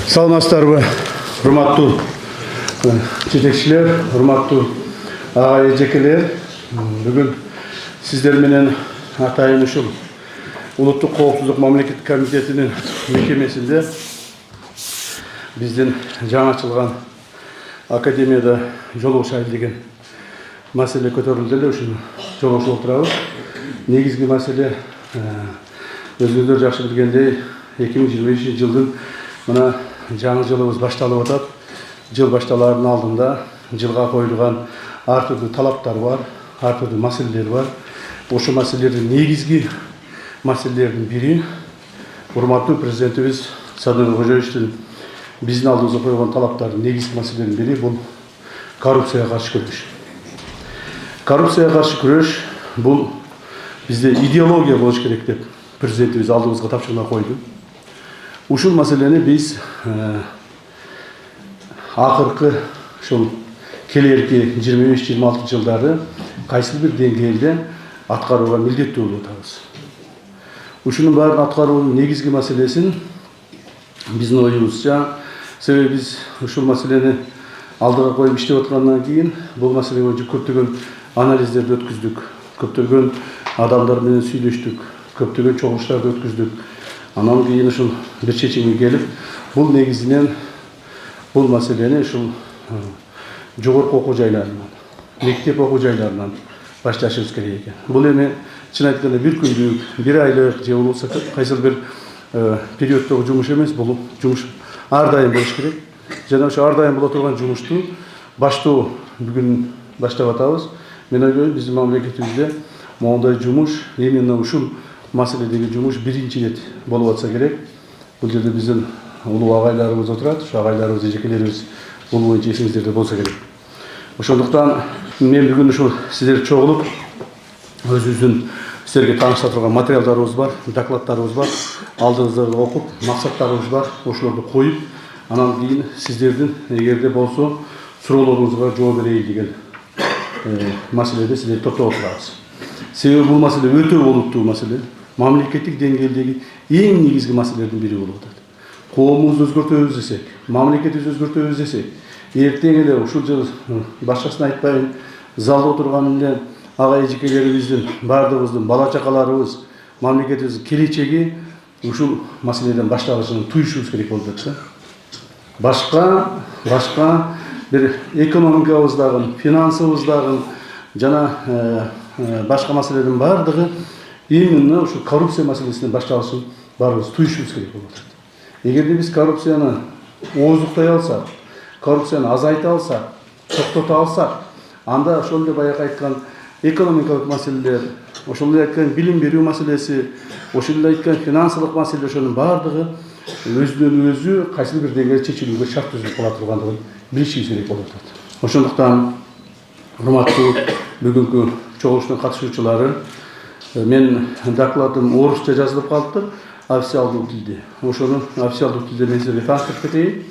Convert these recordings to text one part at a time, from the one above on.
Саламатсыздарбы, урматтуу жетекчилер, урматтуу ага эжекелер. Бүгүн сиздер менен атайын ушул Улуттук коопсуздук мамлекеттик комитетинин мекемесинде биздин жаңы ачылган академияда жолугуш айыл деген маселе көтөрүлдү эле, ушуну жолугушуп отурабыз. Негизги маселе өзүңүздөр жакшы билгендей 2025 жылдын мына жаңы жылыбыз башталып атат. Жыл башталаардын алдында жылга коюлган ар түрдүү талаптар бар, ар түрдүү маселелер бар. Ошо маселелердин негизги маселелердин бири урматтуу президентибиз Садыр Кожоевичтин биздин алдыбызга койгон талаптардын негизги маселелердин бири бул коррупцияга каршы күрөш. Коррупцияга каршы күрөш бул бизде идеология болуш керек деп президентибиз алдыбызга тапшырма койду. Ушул маселени биз акыркы ушул келерки 25-26 жылдары кайсы бир деңгээлде аткарууга милдеттүү болуп атабыз. Ушунун баарын аткаруунун негизги маселесин биздин оюбузча, себеби биз ушул маселени алдыга коюп иштеп аткандан кийин бул маселе боюнча көптөгөн анализдерди өткүздүк, көптөгөн адамдар менен сүйлөштүк, көптөгөн чогулуштарды өткүздүк. Анан кийин ушул бир чечимге келип, бул негизинен бул маселени ушул жогорку окуу жайларынан, мектеп окуу жайларынан башташыбыз керек экен. Бул эми чын айтканда бир күндүк, бир айлык же болбосо кайсыл бир периоддогу жумуш эмес, бул жумуш ар дайым болуш керек. Жана ошо ар дайым боло турган жумушту баштоо бүгүн баштап атабыз. Мен ойлойм, биздин мамлекетибизде моундай жумуш, именно ушул маселедеги жумуш биринчи ирет болуп атса керек. Бул жерде биздин улуу агайларыбыз отурат, ошо агайларыбыз, эжекелерибиз бул боюнча эсиңиздерде болсо керек. Ошондуктан мен бүгүн ушул сиздер чогулуп өзүбүздүн сиздерге тааныштыра турган материалдарыбыз бар, докладдарыбыз бар, алдыңыздарда окуп, максаттарыбыз бар, ошолорду коюп, анан кийин сиздердин эгерде болсо суроолоруңузга жооп берейин деген маселеде сиздер токтолуп турабыз. Себеби бул маселе өтө олуттуу маселе, мамлекеттик деңгээлдеги эң негизги маселелердин бири болуп атат. Коомубузду өзгөртөбүз десек, мамлекетибизди өзгөртөбүз десек, эртең эле ушул жыл башкасын айтпайын, залда отурган эле ага эжекелерибиздин, баардыгыбыздын бала чакаларыбыз, мамлекетибиздин келечеги ушул маселеден башталышын туюшубуз керек болуп атат. Башка бир экономикабыздагы, финансыбыздагы жана башка маселелердин баардыгы именно ушул коррупция маселесинен башталышын баарыбыз туюшубуз керек болуп атат. Эгерде биз коррупцияны ооздуктай алсак, коррупцияны азайта алсак, токтото алсак, анда ошол эле баягы айткан экономикалык маселелер, ошол эле айткан билим берүү маселеси, ошол эле айткан финансылык маселе, ошонун баардыгы өзүнөн өзү кайсы бир деңгээлде чечилүүгө шарт түзүлүп кала тургандыгын билишибиз керек болуп атат. Ошондуктан урматтуу бүгүнкү чогулуштун катышуучулары, мен докладым орусча жазылып калыптыр, официалдуу тилде. Ошону официалдуу тилде мен силерге тааныштырып кетейин.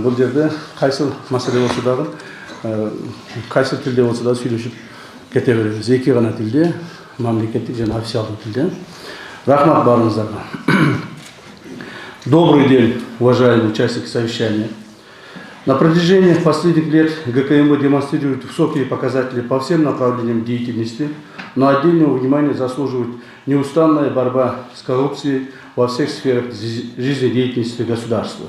Бул жерде кайсыл маселе болсо дагы, кайсыл тилде болсо дагы сүйлөшүп кете беребиз. Эки гана тилде, мамлекеттик жана официалдуу тилде. Рахмат баарыңыздарга. Добрый день, уважаемые участники совещания. На протяжении последних лет ГКМБ демонстрирует высокие показатели по всем направлениям деятельности, но отдельного внимания заслуживает неустанная борьба с коррупцией во всех сферах жизнедеятельности государства.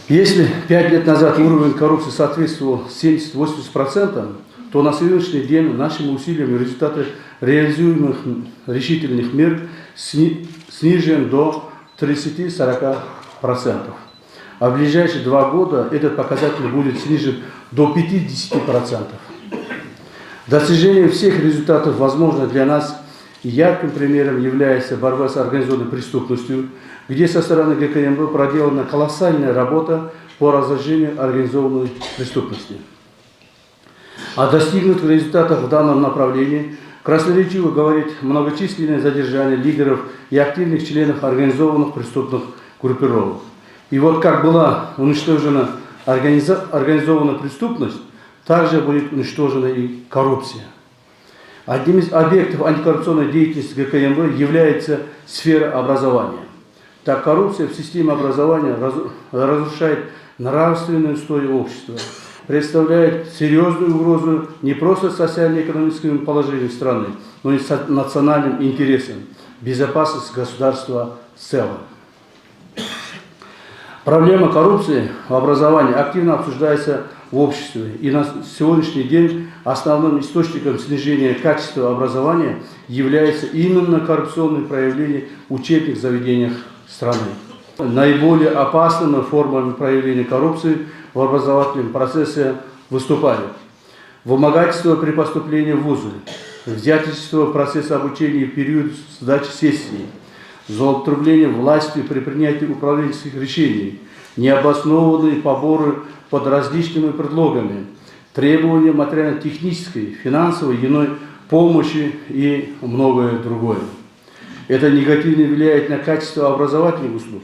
Если 5 лет назад уровень коррупции соответствовал 70-80%, то на сегодняшний день нашими усилиями результаты реализуемых решительных мер снижен до 30-40%. А в ближайшие 2 года этот показатель будет снижен до 50%. Достижение всех результатов возможно для нас, и ярким примером является борьба с организованной преступностью, где со стороны ГКМБ проделана колоссальная работа по разложению организованной преступности. О достигнутых результатах в данном направлении красноречиво говорит многочисленное задержание лидеров и активных членов организованных преступных группировок. И вот как была уничтожена организованная преступность, также будет уничтожена и коррупция. Одним из объектов антикоррупционной деятельности ГКМБ является сфера образования. так коррупция в системе образования разрушает нравственный устой общества, представляет серьезную угрозу не просто социально-экономическому положению страны, но и национальным интересам, безопасности государства в целом. Проблема коррупции в образовании активно обсуждается в обществе, и на сегодняшний день основным источником снижения качества образования является именно коррупционные проявления в учебных заведениях страны. Наиболее опасными формами проявления коррупции в образовательном процессе выступают вымогательство при поступлении в вузы, взяточество процесса обучения в период сдачи сессии, злоупотребление властью при принятии управленческих решений, необоснованные поборы под различными предлогами, требования материально-технической, финансовой и иной помощи и многое другое. Это негативно влияет на качество образовательных услуг,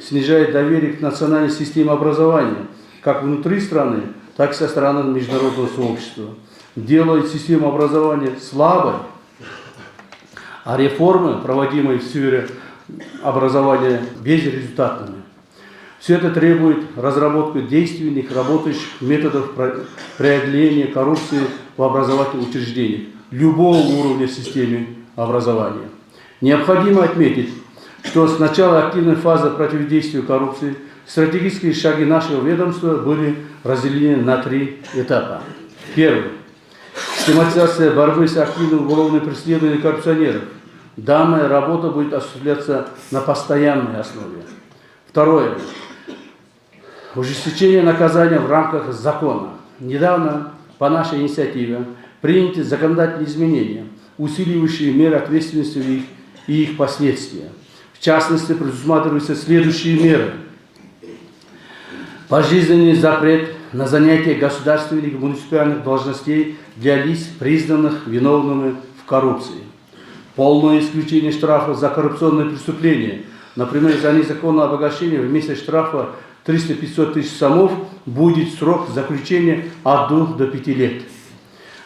снижает доверие к национальной системе образования, как внутри страны, так и со стороны международного сообщества, делает систему образования слабой, а реформы, проводимые в сфере образования, безрезультатными. Все это требует разработки действенных, работающих методов преодоления коррупции в образовательных учреждениях любого уровня системы образования. Необходимо отметить, что с начала активной фазы противодействия коррупции стратегические шаги нашего ведомства были разделены на 3 этапа. Первый. Систематизация борьбы с активным уголовным преследованием коррупционеров. Данная работа будет осуществляться на постоянной основе. Второе. Ужесточение наказания в рамках закона. Недавно по нашей инициативе приняты законодательные изменения, усиливающие меры ответственности и их последствия. В частности, предусматриваются следующие меры. Пожизненный запрет на занятие государственных и муниципальных должностей для лиц, признанных виновными в коррупции. Полное исключение штрафов за коррупционные преступления. Например, за незаконное обогащение вместо штрафа 300-500 тысяч сомов будет срок заключения от 2 до 5 лет.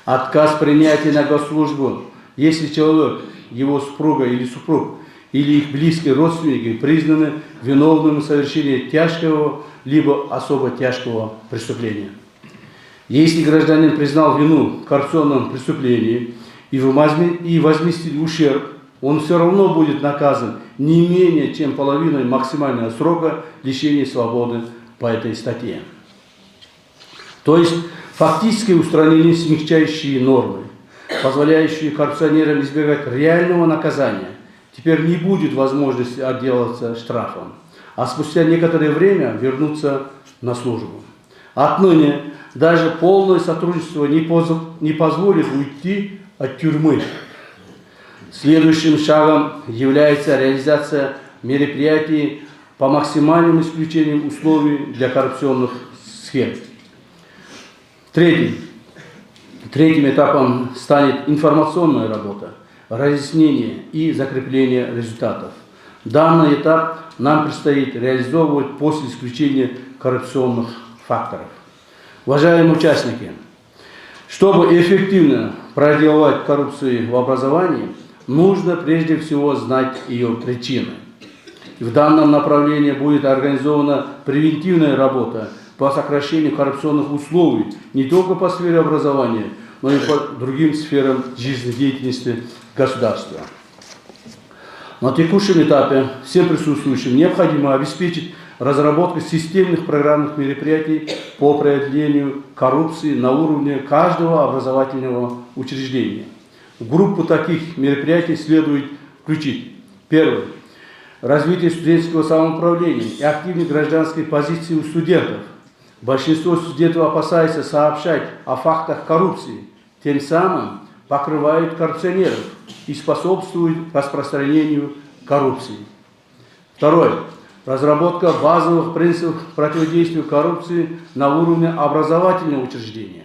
Отказ принятия на госслужбу, если человек, его супруга или супруг, или их близкие родственники признаны виновными в совершении тяжкого либо особо тяжкого преступления. Если гражданин признал вину в коррупционном преступлении и возместил ущерб, он все равно будет наказан не менее чем половиной максимального срока лишения свободы по этой статье. То есть фактически устранены смягчающие нормы, позволяющие коррупционерам избегать реального наказания. Теперь не будет возможности отделаться штрафом, а спустя некоторое время вернуться на службу. Отныне даже полное сотрудничество не позволит уйти от тюрьмы. Следующим шагом является реализация мероприятий по максимальному исключению условий для коррупционных схем. Третьим этапом станет информационная работа, разъяснение и закрепление результатов. Данный этап нам предстоит реализовывать после исключения коррупционных факторов. Уважаемые участники, чтобы эффективно преодолевать коррупцию в образовании, нужно прежде всего знать ее причины. В данном направлении будет организована превентивная работа по сокращению коррупционных условий не только по сфере образования, но и по другим сферам жизнедеятельности государства. На текущем этапе всем присутствующим необходимо обеспечить разработку системных программных мероприятий по преодолению коррупции на уровне каждого образовательного учреждения. В группу таких мероприятий следует включить: первое. Развитие студенческого самоуправления и активной гражданской позиции у студентов. Большинство студентов опасается сообщать о фактах коррупции, тем самым покрывают коррупционеров и способствуют распространению коррупции. Второе. Разработка базовых принципов противодействия коррупции на уровне образовательного учреждения.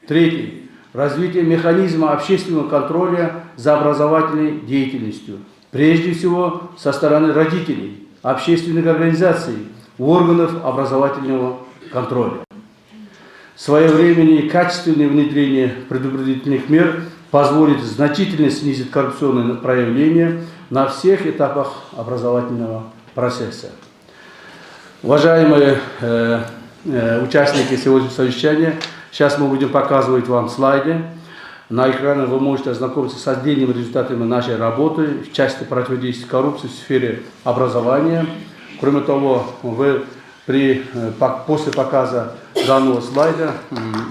Третье. Развитие механизма общественного контроля за образовательной деятельностью. Прежде всего со стороны родителей, общественных организаций, органов образовательного контроля. Своевременное и качественное внедрение предупредительных мер позволит значительно снизить коррупционные проявления на всех этапах образовательного процесса. Уважаемые участники сегодняшнего совещания, сейчас мы будем показывать вам слайды. На экране вы можете ознакомиться с отдельными результатами нашей работы в части противодействия коррупции в сфере образования. Кроме того, вы после показа данного слайда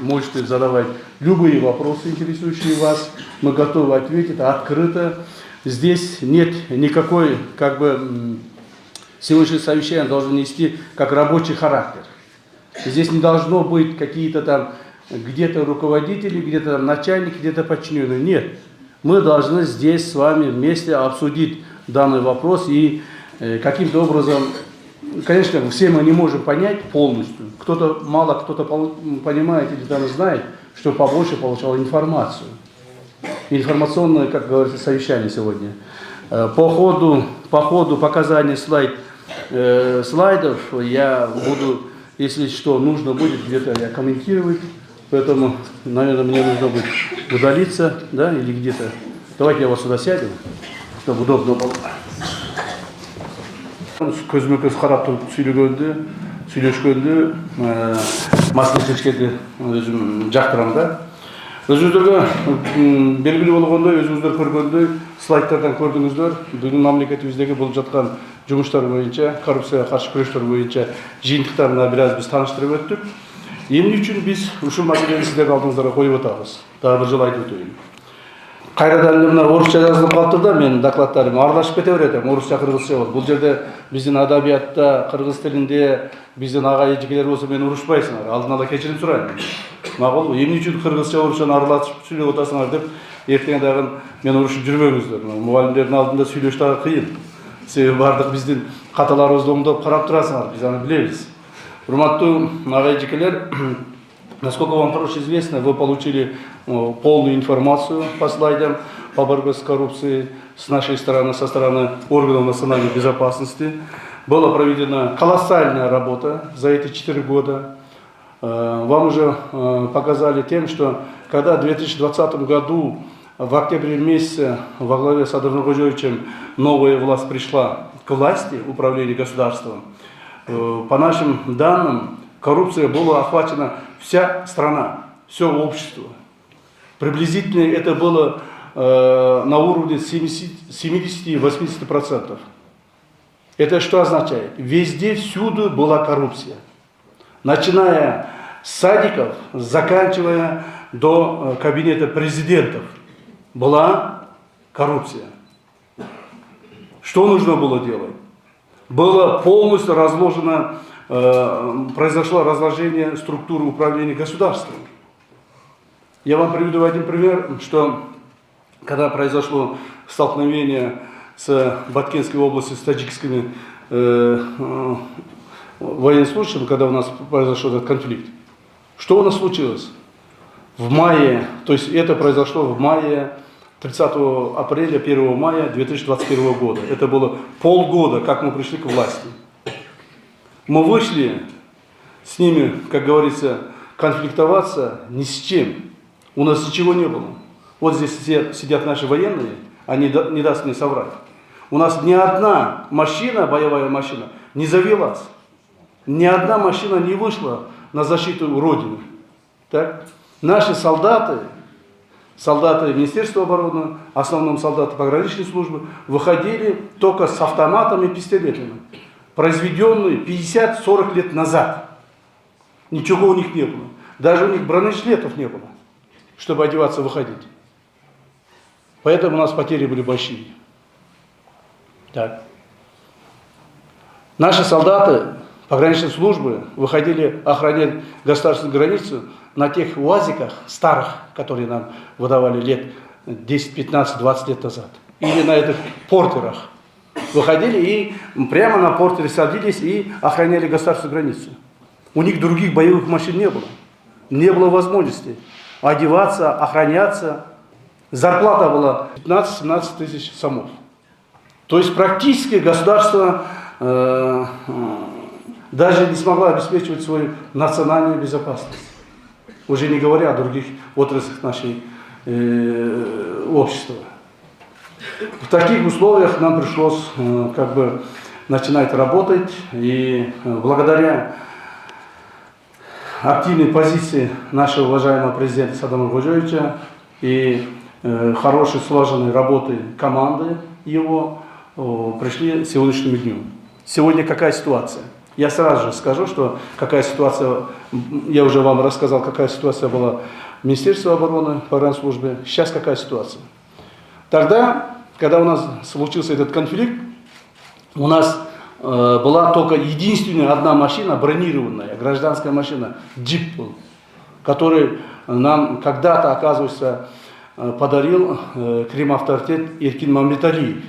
можете задавать любые вопросы, интересующие вас. Мы готовы ответить открыто. Здесь нет никакой, сегодняшнее совещание должно нести как рабочий характер. Здесь не должно быть какие-то там где-то руководители, где-то начальник, где-то подчиненные. Нет. Мы должны здесь с вами вместе обсудить данный вопрос и каким-то образом, конечно, все мы не можем понять полностью. Кто-то мало, кто-то понимает или даже знает, что побольше получал информацию. Информационное, как говорится, совещание сегодня. По ходу показания слайдов я буду, если что нужно будет, где-то я комментировать. Поэтому, наверное, мне нужно будет удалиться, да, или где-то. Давайте я вас сюда сяду, чтобы удобно было. Көзіме-көз қарап тұрып сөйлескенде, маскын шешкенде өзім жақтырамын да. Өзіңіздерге белгілі болғандай, өзіңіздер көргендей, слайдтардан көрдіңіздер, бүгін мемлекетіміздегі болып жатқан жұмыстар бойынша, коррупцияға қарсы күрестер бойынша жиынтықтарына біраз біз таныштырып өттік. Емін үшін біз ушул мәселені сіздердің алдыңызға қойып отырмыз. Тағы бір жыл айтып өтейін. Қайрадан мына орысша жазылып қалды да, мен докладтарым аралашып кете береді, орысша, қырғызша болды. Бұл жерде біздің адабиятта, қырғыз тілінде біздің аға ежелер болса мен ұрыспайсыңдар, алдын ала кешірім сұраймын. Мақұл, емін үшін қырғызша, орысшаны араласып сөйлеп отырсыңдар деп, ертең дағын мен ұрысып жүрмеңіздер. Мұғалімдердің алдында сөйлештігі қиын. Себебі бардық біздің қаталарымызды оңдап қарап тұрасыңдар, біз аны білеміз. Урматтуу аға ежелер, насколько вам хорошо известно, вы получили полную информацию по слайдам по борьбе с коррупцией с нашей стороны, со стороны органов национальной безопасности. Была проведена колоссальная работа за эти 4 года. Вам уже показали тем, что когда в 2020 году, в октябре месяце, во главе с Адыром Кожоевичем новая власть пришла к власти, управления государством, по нашим данным, коррупция была охвачена вся страна, все общество. Приблизительно это было на уровне 70-80%. Это что означает? Везде, всюду была коррупция. Начиная с садиков, заканчивая до кабинета президентов, была коррупция. Что нужно было делать? Было полностью разложено, произошло разложение структуры управления государством. Я вам приведу один пример, что когда произошло столкновение с Баткенской областью, с таджикскими военнослужащими, когда у нас произошел этот конфликт, что у нас случилось? В мае, то есть это произошло в мае, 30 апреля, 1 мая 2021 года. Это было полгода, как мы пришли к власти. Мы вышли с ними, как говорится, конфликтоваться ни с чем. У нас ничего не было. Вот здесь сидят наши военные, они не даст мне соврать. У нас ни одна машина, боевая машина, не завелась. Ни одна машина не вышла на защиту Родины. Так? Наши солдаты Министерства обороны, в основном солдаты пограничной службы, выходили только с автоматами и пистолетами, произведенные 50-40 лет назад. Ничего у них не было. Даже у них бронежилетов не было, чтобы одеваться, выходить. Поэтому у нас потери были большие. Так. Наши солдаты пограничной службы выходили охранять государственную границу на тех УАЗиках старых, которые нам выдавали лет 10, 15, 20 лет назад. Или на этих портерах. Выходили и прямо на портере садились и охраняли государственную границу. У них других боевых машин не было. Не было возможности одеваться, охраняться. Зарплата была 15-17 тысяч сомов. То есть практически государство даже не смогло обеспечивать свою национальную безопасность. Уже не говоря о других отраслях нашей общества. В таких условиях нам пришлось начинает работать. И благодаря активной позиции нашего уважаемого президента Садама Ходжаевича и хорошей слаженной работы команды его пришли к сегодняшнему дню. Сегодня какая ситуация? Я сразу же скажу, что какая ситуация, я уже вам рассказал, какая ситуация была в Министерстве обороны, погранслужбе. Сейчас какая ситуация? Тогда, когда у нас случился этот конфликт, у нас была только единственная одна машина, бронированная, гражданская машина, джип был, который нам когда-то, оказывается, подарил Крим-авторитет Эркин Мамлеталиев.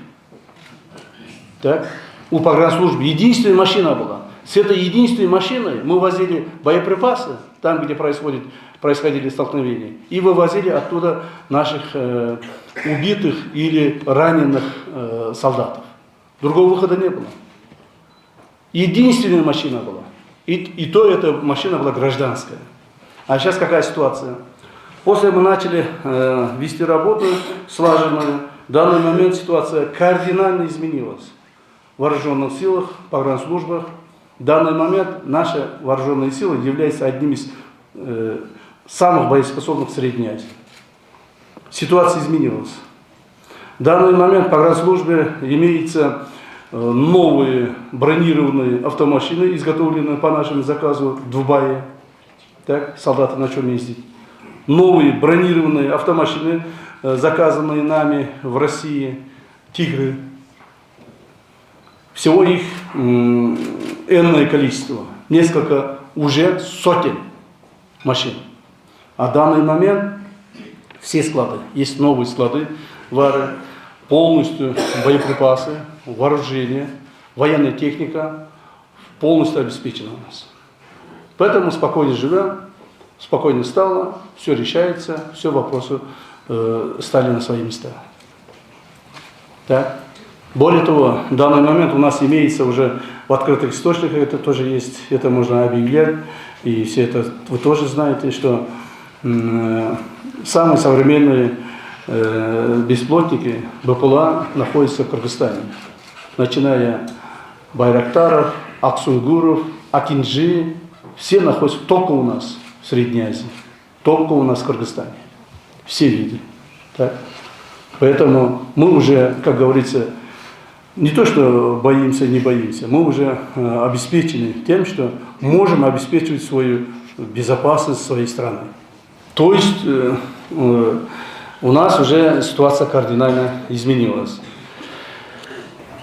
Так? У погранслужбы единственная машина была. С этой единственной машиной мы возили боеприпасы, там, где происходили столкновения, и вывозили оттуда наших убитых или раненых солдатов. Другого выхода не было. Единственная машина была. И то эта машина была гражданская. А сейчас какая ситуация? После мы начали вести работу слаженную. В данный момент ситуация кардинально изменилась. В вооруженных силах, погранслужбах. В данный момент наши вооруженные силы являются одним из самых боеспособных в Средней Азии. Ситуация изменилась. В данный момент в погранслужбе имеются новые бронированные автомашины, изготовленные по нашему заказу в Дубае. Так, солдаты на чем ездить. Новые бронированные автомашины, заказанные нами в России, «Тигры». Всего их энное количество, несколько, уже сотен машин. А в данный момент все склады, есть новые склады, вары, полностью боеприпасы, вооружение, военная техника полностью обеспечена у нас. Поэтому спокойно живем, спокойно стало, все решается, все вопросы стали на свои места. Так? Более того, в данный момент у нас имеется уже в открытых источниках, это тоже есть, это можно объявлять, и все это вы тоже знаете, что самые современные беспилотники БПЛА находятся в Кыргызстане. Начиная Байрактаров, Аксунгуров, Акинджи, все находятся только у нас в Средней Азии, только у нас в Кыргызстане. Все виды. Так? Поэтому мы уже, как говорится, не то, что боимся, не боимся, мы уже обеспечены тем, что можем обеспечивать свою безопасность своей страны. То есть у нас уже ситуация кардинально изменилась.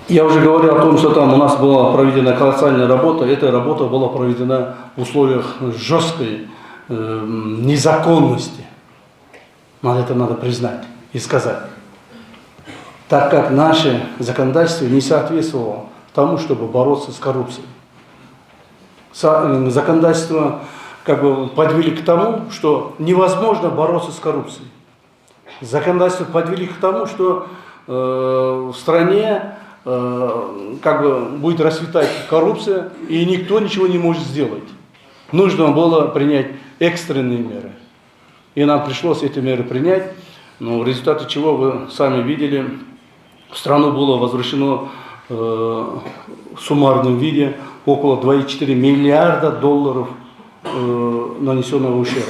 Я уже говорил о том, что там у нас была проведена колоссальная работа. Эта работа была проведена в условиях жесткой незаконности. Это надо признать и сказать. Так как наше законодательство не соответствовало тому, чтобы бороться с коррупцией. Законодательство подвели к тому, что невозможно бороться с коррупцией. Законодательство подвели к тому, что в стране будет расцветать коррупция, и никто ничего не может сделать. Нужно было принять экстренные меры. И нам пришлось эти меры принять, но в результате чего вы сами видели, в страну было возвращено в суммарном виде около 2,4 миллиарда долларов нанесенного ущерба.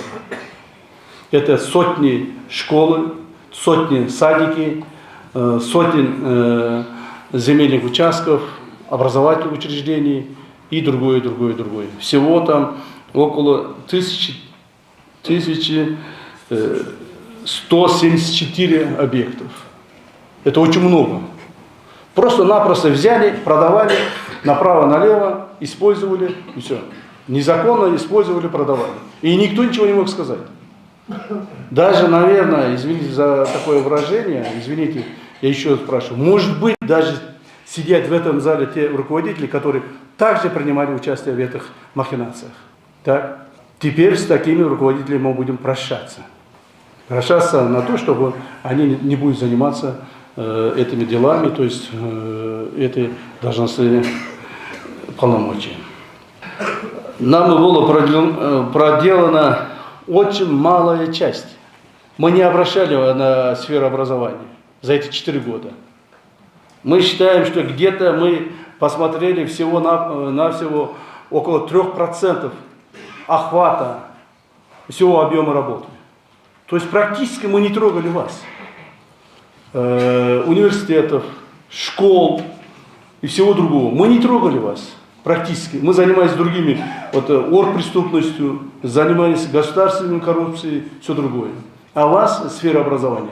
Это сотни школы, сотни садики, сотен земельных участков, образовательных учреждений и другое. Всего там около 1174 объектов. Это очень много. Просто-напросто взяли, продавали направо-налево, использовали и все. Незаконно использовали, продавали. И никто ничего не мог сказать. Даже, наверное, извините за такое выражение, извините, я еще раз спрашиваю, может быть, даже сидят в этом зале те руководители, которые также принимали участие в этих махинациях. Так? Теперь с такими руководителями мы будем прощаться. Прощаться на то, чтобы они не будут заниматься этими делами, то есть этой должностными полномочия. Нам было проделана очень малая часть. Мы не обращали на сферу образования за эти 4 года. Мы считаем, что где-то мы посмотрели всего около 3% охвата всего объема работы. То есть практически мы не трогали вас. Университетов, школ и всего другого. Мы не трогали вас практически. Мы занимались другими, оргпреступностью, занимались государственной коррупцией, все другое. А вас, сфера образования,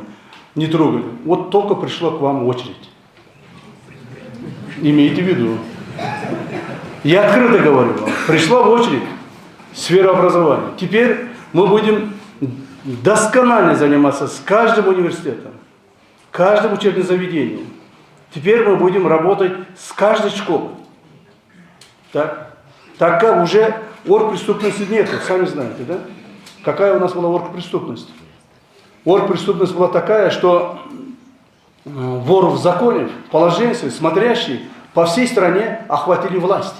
не трогали. Вот только пришла к вам очередь. Имейте в виду. Я открыто говорю вам. Пришла в очередь сфера образования. Теперь мы будем досконально заниматься с каждым университетом, каждым учебным заведением. Теперь мы будем работать с каждой школой. Так как уже оргпреступности нет, сами знаете, да? Какая у нас была оргпреступность? Оргпреступность была такая, что вор в законе, положенцы, смотрящие по всей стране охватили власть.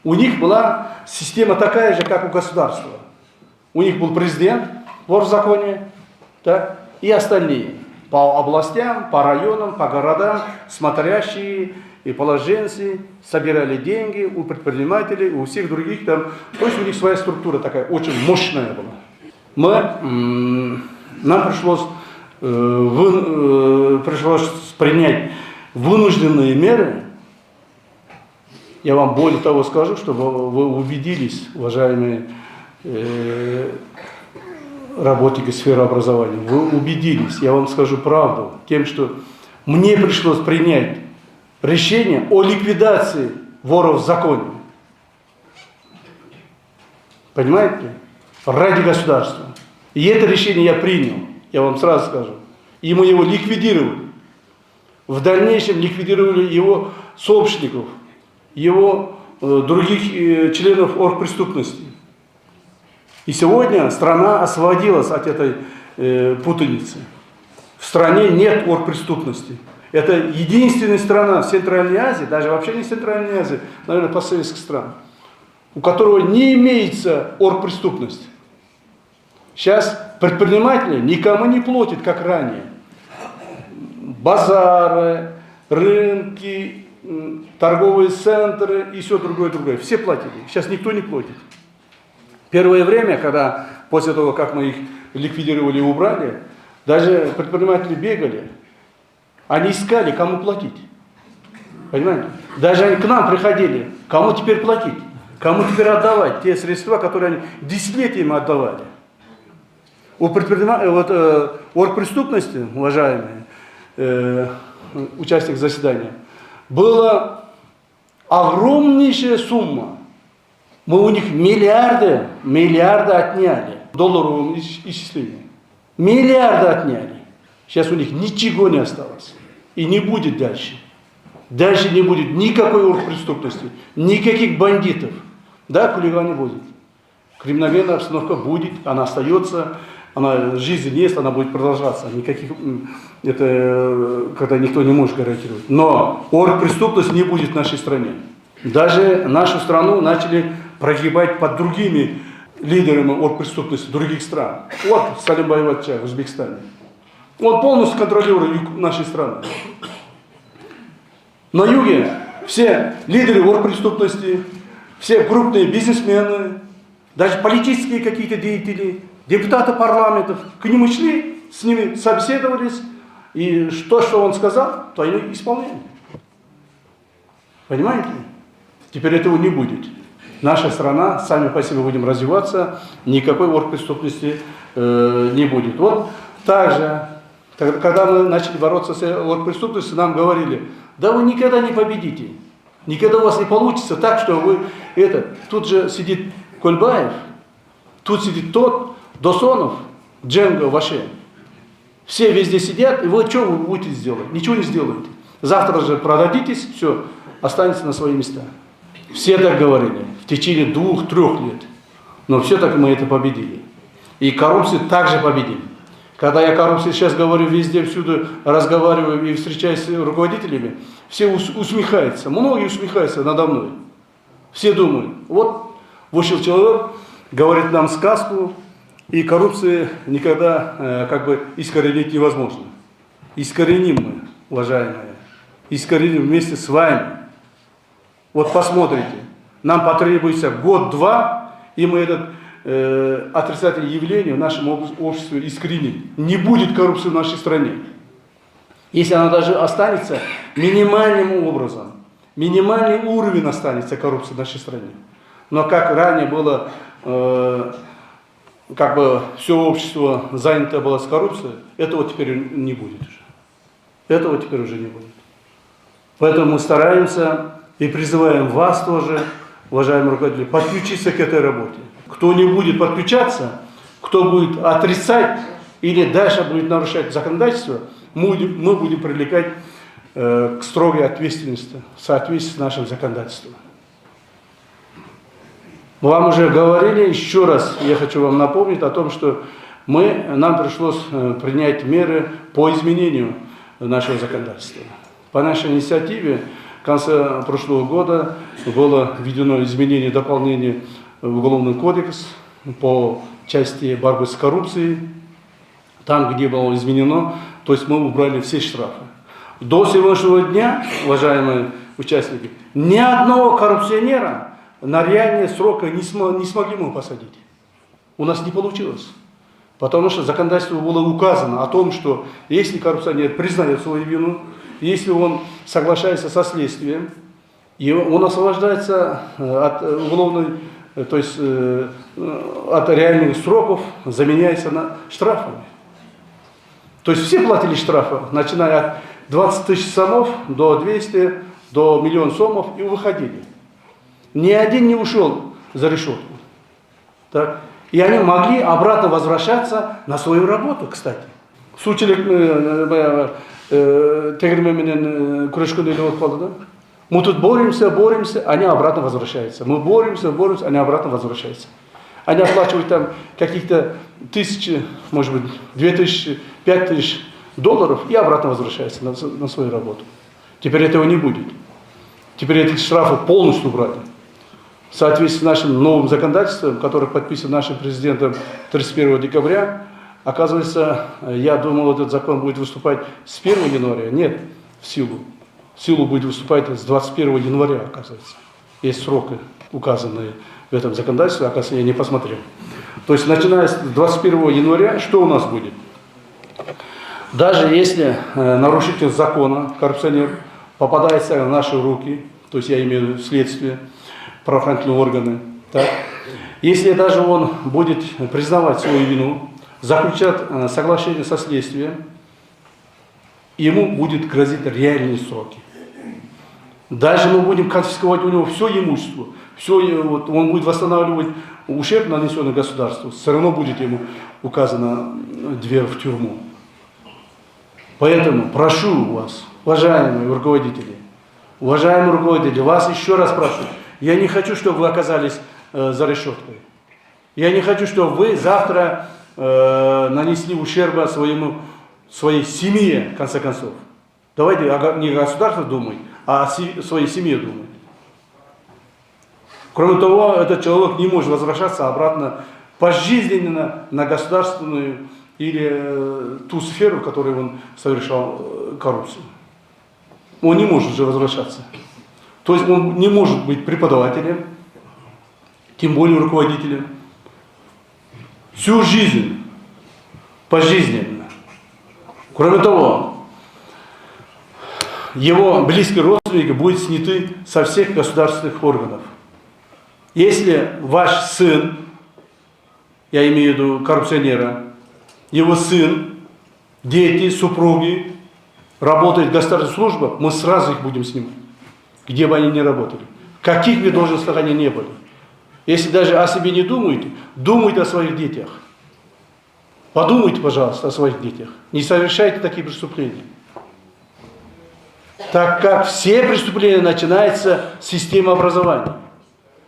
У них была система такая же, как у государства. У них был президент, вор в законе, так, и остальные. По областям, по районам, по городам, смотрящие и положенцы собирали деньги у предпринимателей, у всех других там. То есть у них своя структура такая, очень мощная была. Нам пришлось принять вынужденные меры. Я вам более того скажу, чтобы вы убедились, уважаемые работники сферы образования, вы убедились, я вам скажу правду, тем, что мне пришлось принять решение о ликвидации воров в законе. Понимаете? Ради государства. И это решение я принял, я вам сразу скажу. И мы его ликвидировали. В дальнейшем ликвидировали его сообщников, его других членов оргпреступности. И сегодня страна освободилась от этой путаницы. В стране нет оргпреступности. Это единственная страна в Центральной Азии, даже вообще не в Центральной Азии, наверное, постсоветских стран, у которого не имеется оргпреступность. Сейчас предприниматели никому не платят, как ранее. Базары, рынки, торговые центры и все другое. Все платили. Сейчас никто не платит. Первое время, когда после того, как мы их ликвидировали и убрали, даже предприниматели бегали, они искали, кому платить. Понимаете? Даже они к нам приходили, кому теперь платить, кому теперь отдавать те средства, которые они десятилетиями отдавали. У оргпреступности, уважаемые участники заседания, была огромнейшая сумма. Мы у них миллиарды отняли в долларовом исчислении. Миллиарды отняли. Сейчас у них ничего не осталось. И не будет дальше. Дальше не будет никакой оргпреступности, никаких бандитов. Да, хулиганы будет. Криминогенная обстановка будет, она остается, жизнь есть, она будет продолжаться. Никаких, это когда никто не может гарантировать. Но оргпреступность не будет в нашей стране. Даже нашу страну начали прогибать под другими лидерами оргпреступности других стран. Вот Салим Байватчаев в Узбекистане. Он полностью контролирует юг нашей страны. На юге все лидеры оргпреступности, все крупные бизнесмены, даже политические какие-то деятели, депутаты парламентов, к нему шли, с ними собеседовались, и что он сказал, то они исполняли. Понимаете? Теперь этого не будет. Наша страна, сами по себе будем развиваться, никакой оргпреступности не будет. Вот также, когда мы начали бороться с оргпреступностью, нам говорили, да вы никогда не победите, никогда у вас не получится так, что вы тут же сидит Кольбаев, тут сидит тот, Досонов, Дженго, Ваше. Все везде сидят, и вы что вы будете сделать? Ничего не сделаете. Завтра же продадитесь, все, останется на свои места. Все так говорили в течение 2-3 лет. Но все-таки мы это победили. И коррупцию также победим. Когда я коррупции сейчас говорю везде, всюду разговариваю и встречаюсь с руководителями, все усмехаются. Многие усмехаются надо мной. Все думают, вот вышел человек, говорит нам сказку, и коррупции никогда искоренить невозможно. Искореним мы, уважаемые. Искореним вместе с вами. Вот посмотрите, нам потребуется год-два, и мы это отрицательное явление в нашем обществе искореним. Не будет коррупции в нашей стране. Если она даже останется минимальным образом, минимальный уровень останется коррупции в нашей стране. Но как ранее было, как бы все общество занято было с коррупцией, этого теперь не будет уже. Этого теперь уже не будет. Поэтому мы стараемся и призываем вас тоже, уважаемые руководители, подключиться к этой работе. Кто не будет подключаться, кто будет отрицать или дальше будет нарушать законодательство, мы будем привлекать к строгой ответственности в соответствии с нашим законодательством. Вам уже говорили, еще раз я хочу вам напомнить о том, что нам пришлось принять меры по изменению нашего законодательства. По нашей инициативе в конце прошлого года было введено изменение, дополнение в Уголовный кодекс по части борьбы с коррупцией. Там, где было изменено, то есть мы убрали все штрафы. До сегодняшнего дня, уважаемые участники, ни одного коррупционера на реальные сроки не смогли мы посадить. У нас не получилось. Потому что законодательство было указано о том, что если коррупционер признает свою вину, если он соглашается со следствием, и он освобождается от уголовной, то есть от реальных сроков, заменяется на штрафами. То есть все платили штрафы, начиная от 20 тысяч сомов до 200, до миллиона сомов, и выходили. Ни один не ушел за решетку. Так? И они могли обратно возвращаться на свою работу, кстати. Мы тут боремся, они обратно возвращаются. Мы боремся, они обратно возвращаются. Они оплачивают там каких-то тысячи, может быть, 2000, 5000 долларов и обратно возвращаются на свою работу. Теперь этого не будет. Теперь эти штрафы полностью убрали. В соответствии с нашим новым законодательством, которое подписан нашим президентом 31 декабря, оказывается, я думал, этот закон будет выступать с 1 января. Нет, в силу будет выступать с 21 января, оказывается. Есть сроки, указанные в этом законодательстве, оказывается, я не посмотрел. То есть, начиная с 21 января, что у нас будет? Даже если нарушитель закона, коррупционер, попадается в наши руки, то есть я имею в виду следствие, правоохранительные органы, так, если даже он будет признавать свою вину, заключать соглашение со следствием, ему будет грозить реальные сроки. Даже мы будем конфисковать у него все имущество, вот, он будет восстанавливать ущерб, нанесенный государству, все равно будет ему указана дверь в тюрьму. Поэтому прошу вас, уважаемые руководители, вас еще раз прошу, я не хочу, чтобы вы оказались за решеткой. Я не хочу, чтобы вы завтра нанесли ущерба своей семье, в конце концов. Давайте не о государстве думать, а о своей семье думать. Кроме того, этот человек не может возвращаться обратно пожизненно на государственную или ту сферу, в которой он совершал коррупцию. Он не может уже возвращаться. То есть он не может быть преподавателем, тем более руководителем. Всю жизнь, пожизненно. Кроме того, его близкие родственники будут сняты со всех государственных органов. Если ваш сын, я имею в виду коррупционера, его сын, дети, супруги работают в государственных службах, мы сразу их будем снимать, где бы они ни работали, в каких бы должностях они ни были. Если даже о себе не думаете, думайте о своих детях. Подумайте, пожалуйста, о своих детях. Не совершайте такие преступления. Так как все преступления начинаются с системы образования.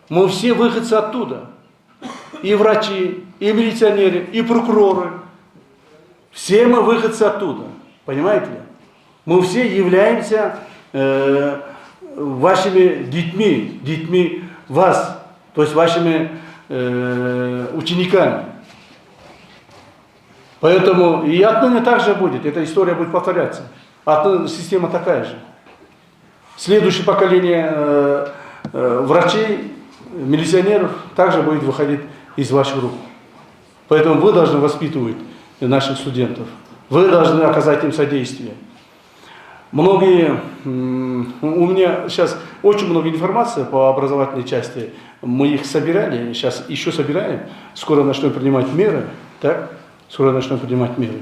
Мы все выходцы оттуда. И врачи, и милиционеры, и прокуроры. Все мы выходцы оттуда. Понимаете ли? Мы все являемся вашими детьми вас, то есть вашими учениками. Поэтому и отныне так же будет, эта история будет повторяться. Отныне система такая же. Следующее поколение врачей, милиционеров также будет выходить из ваших рук. Поэтому вы должны воспитывать наших студентов. Вы должны оказать им содействие. Многие, у меня сейчас очень много информации по образовательной части. Мы их собирали, сейчас еще собираем. Скоро начнем принимать меры. Так? Скоро начнем принимать меры.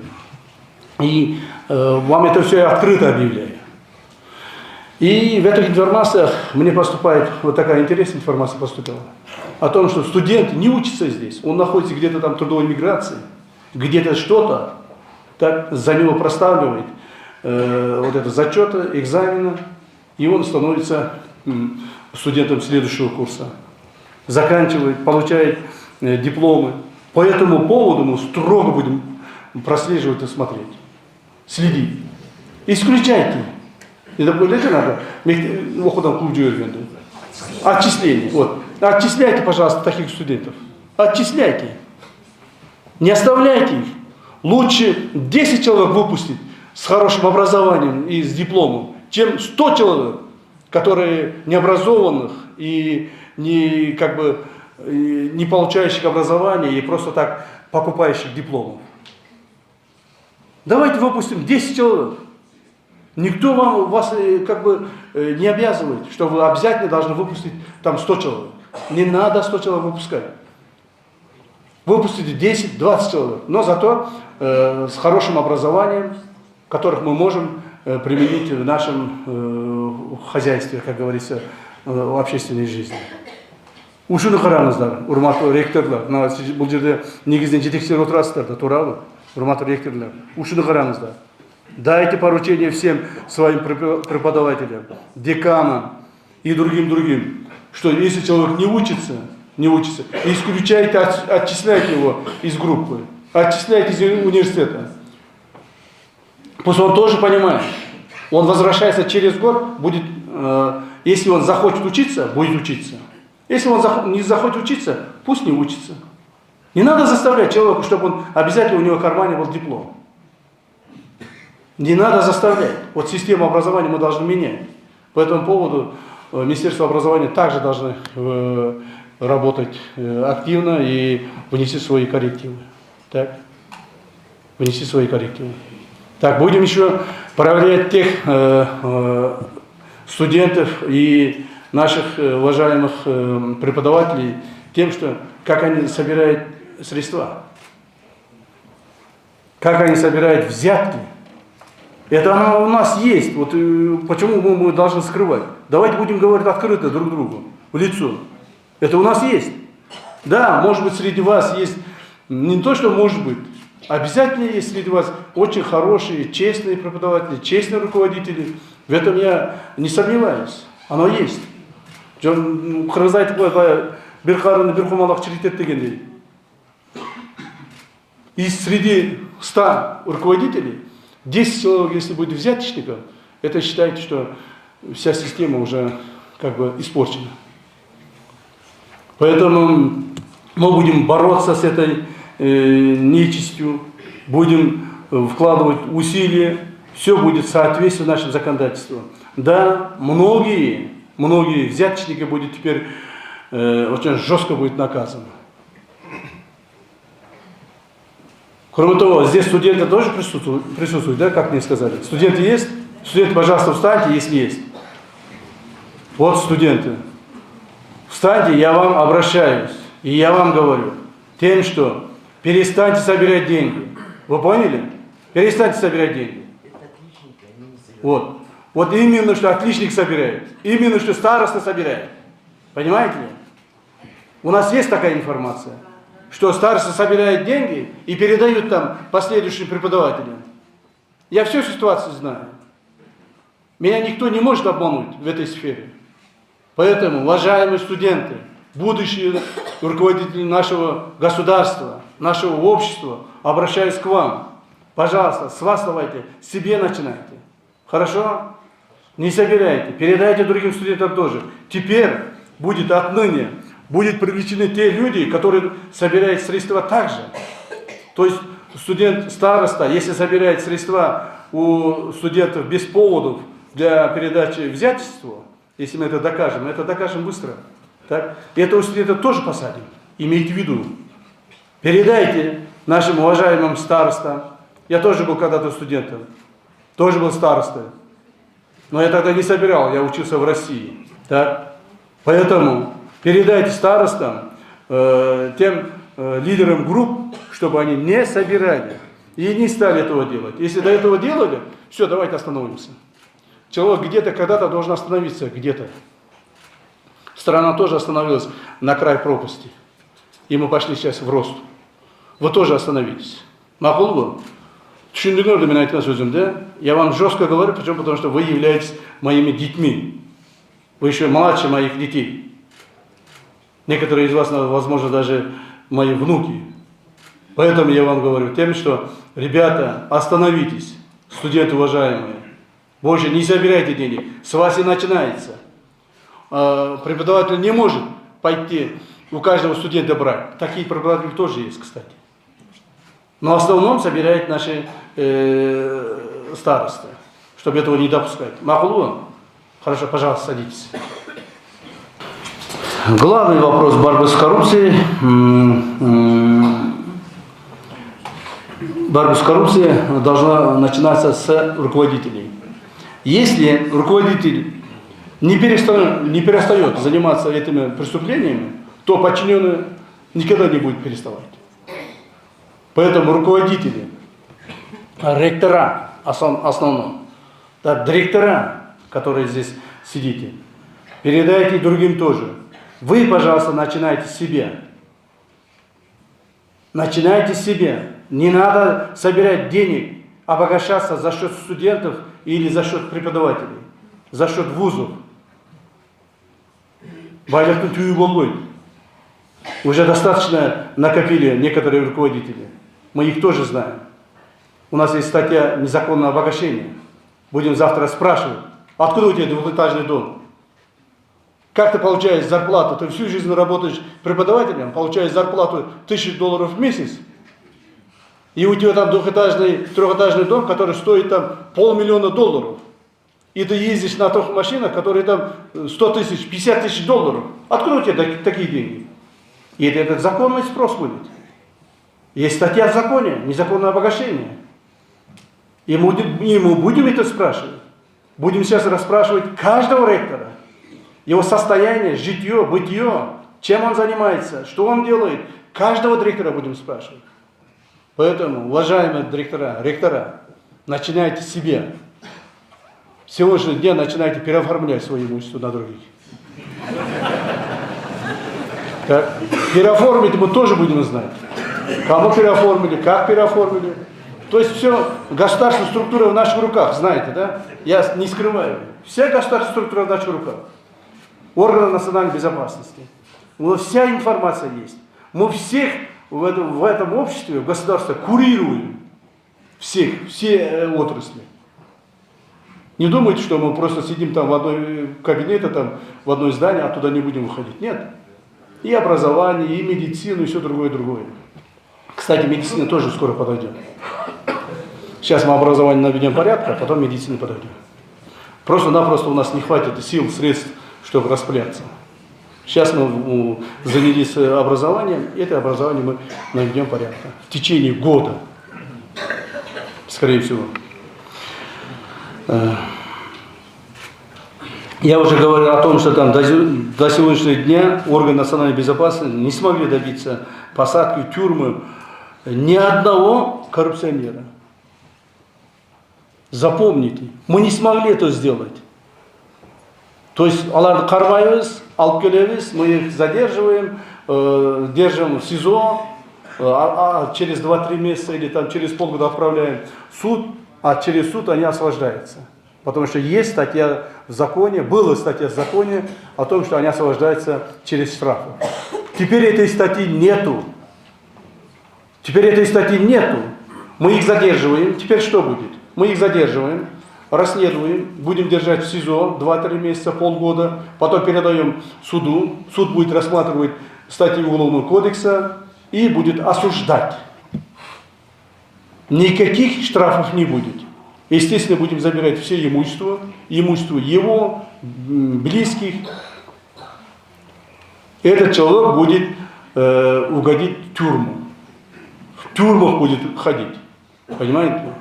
И вам это все открыто объявляю. И в этих информациях мне поступает, вот такая интересная информация поступила, о том, что студент не учится здесь, он находится где-то там в трудовой миграции, где-то что-то, так, за него проставливает вот это зачеты, экзамены, и он становится студентом следующего курса, заканчивает, получает дипломы. По этому поводу мы строго будем прослеживать и смотреть, следить. Исключайте. Это не надо. Выходом клуб Джуэрвенду. Отчисление. Вот. Отчисляйте, пожалуйста, таких студентов. Отчисляйте. Не оставляйте их. Лучше 10 человек выпустить с хорошим образованием и с дипломом, чем 100 человек, которые необразованных и не, как бы, не получающих образования и просто так покупающих дипломов. Давайте выпустим 10 человек. Никто вас как бы не обязывает, что вы обязательно должны выпустить там 100 человек. Не надо 100 человек выпускать. Выпустите 10-20 человек, но зато с хорошим образованием, которых мы можем применить в нашем хозяйстве, как говорится, в общественной жизни. Ушуны қараңыздар, урматтуу ректорлар, бұл жерде негізінен жетекшілер отырасыздар да, туралы, урматтуу ректорлар, ушуны қараңыздар. Дайте поручение всем своим преподавателям, деканам и другим, что если человек не учится, исключайте, отчисляйте его из группы, отчисляйте из университета. Пусть он тоже понимает, он возвращается через год, будет, если он захочет учиться, будет учиться. Если он не захочет учиться, пусть не учится. Не надо заставлять человека, чтобы он обязательно у него в кармане был диплом. Не надо заставлять. Вот систему образования мы должны менять. По этому поводу Министерство образования также должно работать активно и внести свои коррективы. Так? Внести свои коррективы. Так, будем еще проверять тех студентов и наших уважаемых преподавателей тем, что как они собирают средства, как они собирают взятки. Это оно у нас есть. Вот почему мы должны скрывать? Давайте будем говорить открыто друг другу, в лицо. Это у нас есть. Да, может быть, среди вас есть, не то, что может быть, обязательно есть среди вас очень хорошие, честные преподаватели, честные руководители. В этом я не сомневаюсь. Оно есть. Қырғыз айтып қой, бір қарыны бір құмалақ чиритет дегендей. И среди 100 руководителей 10 человек, если будет взяточников, это считайте, что вся система уже как бы испорчена. Поэтому мы будем бороться с этой нечистью, будем вкладывать усилия, все будет соответствовать нашему законодательству. Да, многие взяточники будут теперь очень жестко будет наказаны. Кроме того, здесь студенты тоже присутствуют, да, как мне сказали. Студенты есть? Студенты, пожалуйста, встаньте, если есть. Вот студенты. Встаньте, я вам обращаюсь, и я вам говорю, тем, что перестаньте собирать деньги. Вы поняли? Перестаньте собирать деньги. Вот. Вот именно, что отличник собирает. Именно, что староста собирает. Понимаете ли? У нас есть такая информация, что староста собирает деньги и передают там последующим преподавателям. Я всю ситуацию знаю. Меня никто не может обмануть в этой сфере. Поэтому, уважаемые студенты, будущие руководители нашего государства, нашего общества, обращаюсь к вам. Пожалуйста, с вас давайте, себе начинайте. Хорошо? Не собирайте, передайте другим студентам тоже. Теперь будет отныне, будут привлечены те люди, которые собирают средства также. То есть студент-староста, если собирает средства у студентов без поводов для передачи взяточества, Если мы это докажем быстро. Так? И этого студента тоже посадим. Имейте в виду. Передайте нашим уважаемым старостам. Я тоже был когда-то студентом. Тоже был старостой. Но я тогда не собирал, я учился в России. Так? Поэтому передайте старостам, тем лидерам групп, чтобы они не собирали. И не стали этого делать. Если до этого делали, все, давайте остановимся. Человек где-то, когда-то должен остановиться, где-то. Страна тоже остановилась на край пропасти. И мы пошли сейчас в рост. Вы тоже остановитесь. Мақұл? Düşündіңіз мен айтқан сөзімді. Я вам жестко говорю, почему? Потому что вы являетесь моими детьми. Вы еще младше моих детей. Некоторые из вас, возможно, даже мои внуки. Поэтому я вам говорю тем, что, ребята, остановитесь, студенты уважаемые. Больше не собирайте денег. С вас и начинается. Преподаватель не может пойти у каждого студента брать. Такие преподаватели тоже есть, кстати. Но в основном собирают наши старосты, чтобы этого не допускать. Мақұл? Хорошо, пожалуйста, садитесь. Главный вопрос борьбы с коррупцией. Борьба с коррупцией должна начинаться с руководителей. Если руководитель не перестает заниматься этими преступлениями, то подчиненный никогда не будет переставать. Поэтому руководители, ректора основном, да, директора, которые здесь сидите, передайте другим тоже. Вы, пожалуйста, начинайте с себя. Начинайте с себя. Не надо собирать денег, обогащаться за счет студентов или за счет преподавателей, за счет вузов. Байлықтың түйі болмайды. Уже достаточно накопили некоторые руководители. Мы их тоже знаем. У нас есть статья «Незаконное обогащение». Будем завтра спрашивать, откуда у тебя двухэтажный дом? Как ты получаешь зарплату? Ты всю жизнь работаешь преподавателем, получаешь зарплату $1000 в месяц, и у тебя там трехэтажный дом, который стоит там $500 000. И ты ездишь на трех машинах, которые там 100 000, $50 000. Откуда у тебя такие деньги? И этот законный спрос будет. Есть статья в законе, незаконное обогащение. И мы будем это спрашивать. Будем сейчас расспрашивать каждого ректора. Его состояние, житье, бытие, чем он занимается, что он делает. Каждого директора будем спрашивать. Поэтому, уважаемые ректора, начинайте с себя. С сегодняшнего дня начинайте переоформлять свое имущество на других. Так? Переоформить мы тоже будем знать. Кому переоформили, как переоформили. То есть все, государственная структура в наших руках, знаете, да? Я не скрываю. Вся государственная структура в наших руках. Органы национальной безопасности. Вся информация есть. Мы всех в этом обществе, в государстве курируем. Все отрасли. Не думайте, что мы просто сидим там в одной кабинете, там, в одной здании, а туда не будем выходить. Нет. И образование, и медицину, и все другое. Кстати, медицина тоже скоро подойдет. Сейчас мы образование наведем порядка, а потом медицина подойдет. Просто-напросто у нас не хватит сил, средств, чтобы распыляться. Сейчас мы занялись образованием, и это образование мы наведем порядка. В течение года, скорее всего. Я уже говорил о том, что там до сегодняшнего дня органы национальной безопасности не смогли добиться посадки в тюрьмы ни одного коррупционера. Запомните, мы не смогли это сделать. То есть, аларды қармаймыз, алып келеміз, мы их задерживаем, держим в СИЗО, а через 2-3 месяца или там через полгода отправляем в суд, а через суд они освобождаются. Потому что есть статья в законе, была статья в законе о том, что они освобождаются через штрафы. Теперь этой статьи нету. Мы их задерживаем. Теперь что будет? Мы их задерживаем, расследуем, будем держать в СИЗО 2-3 месяца, полгода, потом передаем суду. Суд будет рассматривать статьи Уголовного кодекса и будет осуждать. Никаких штрафов не будет. Естественно, будем забирать все имущество его, близких, этот человек будет угодить в тюрьму. В тюрьмах будет ходить. Понимаете?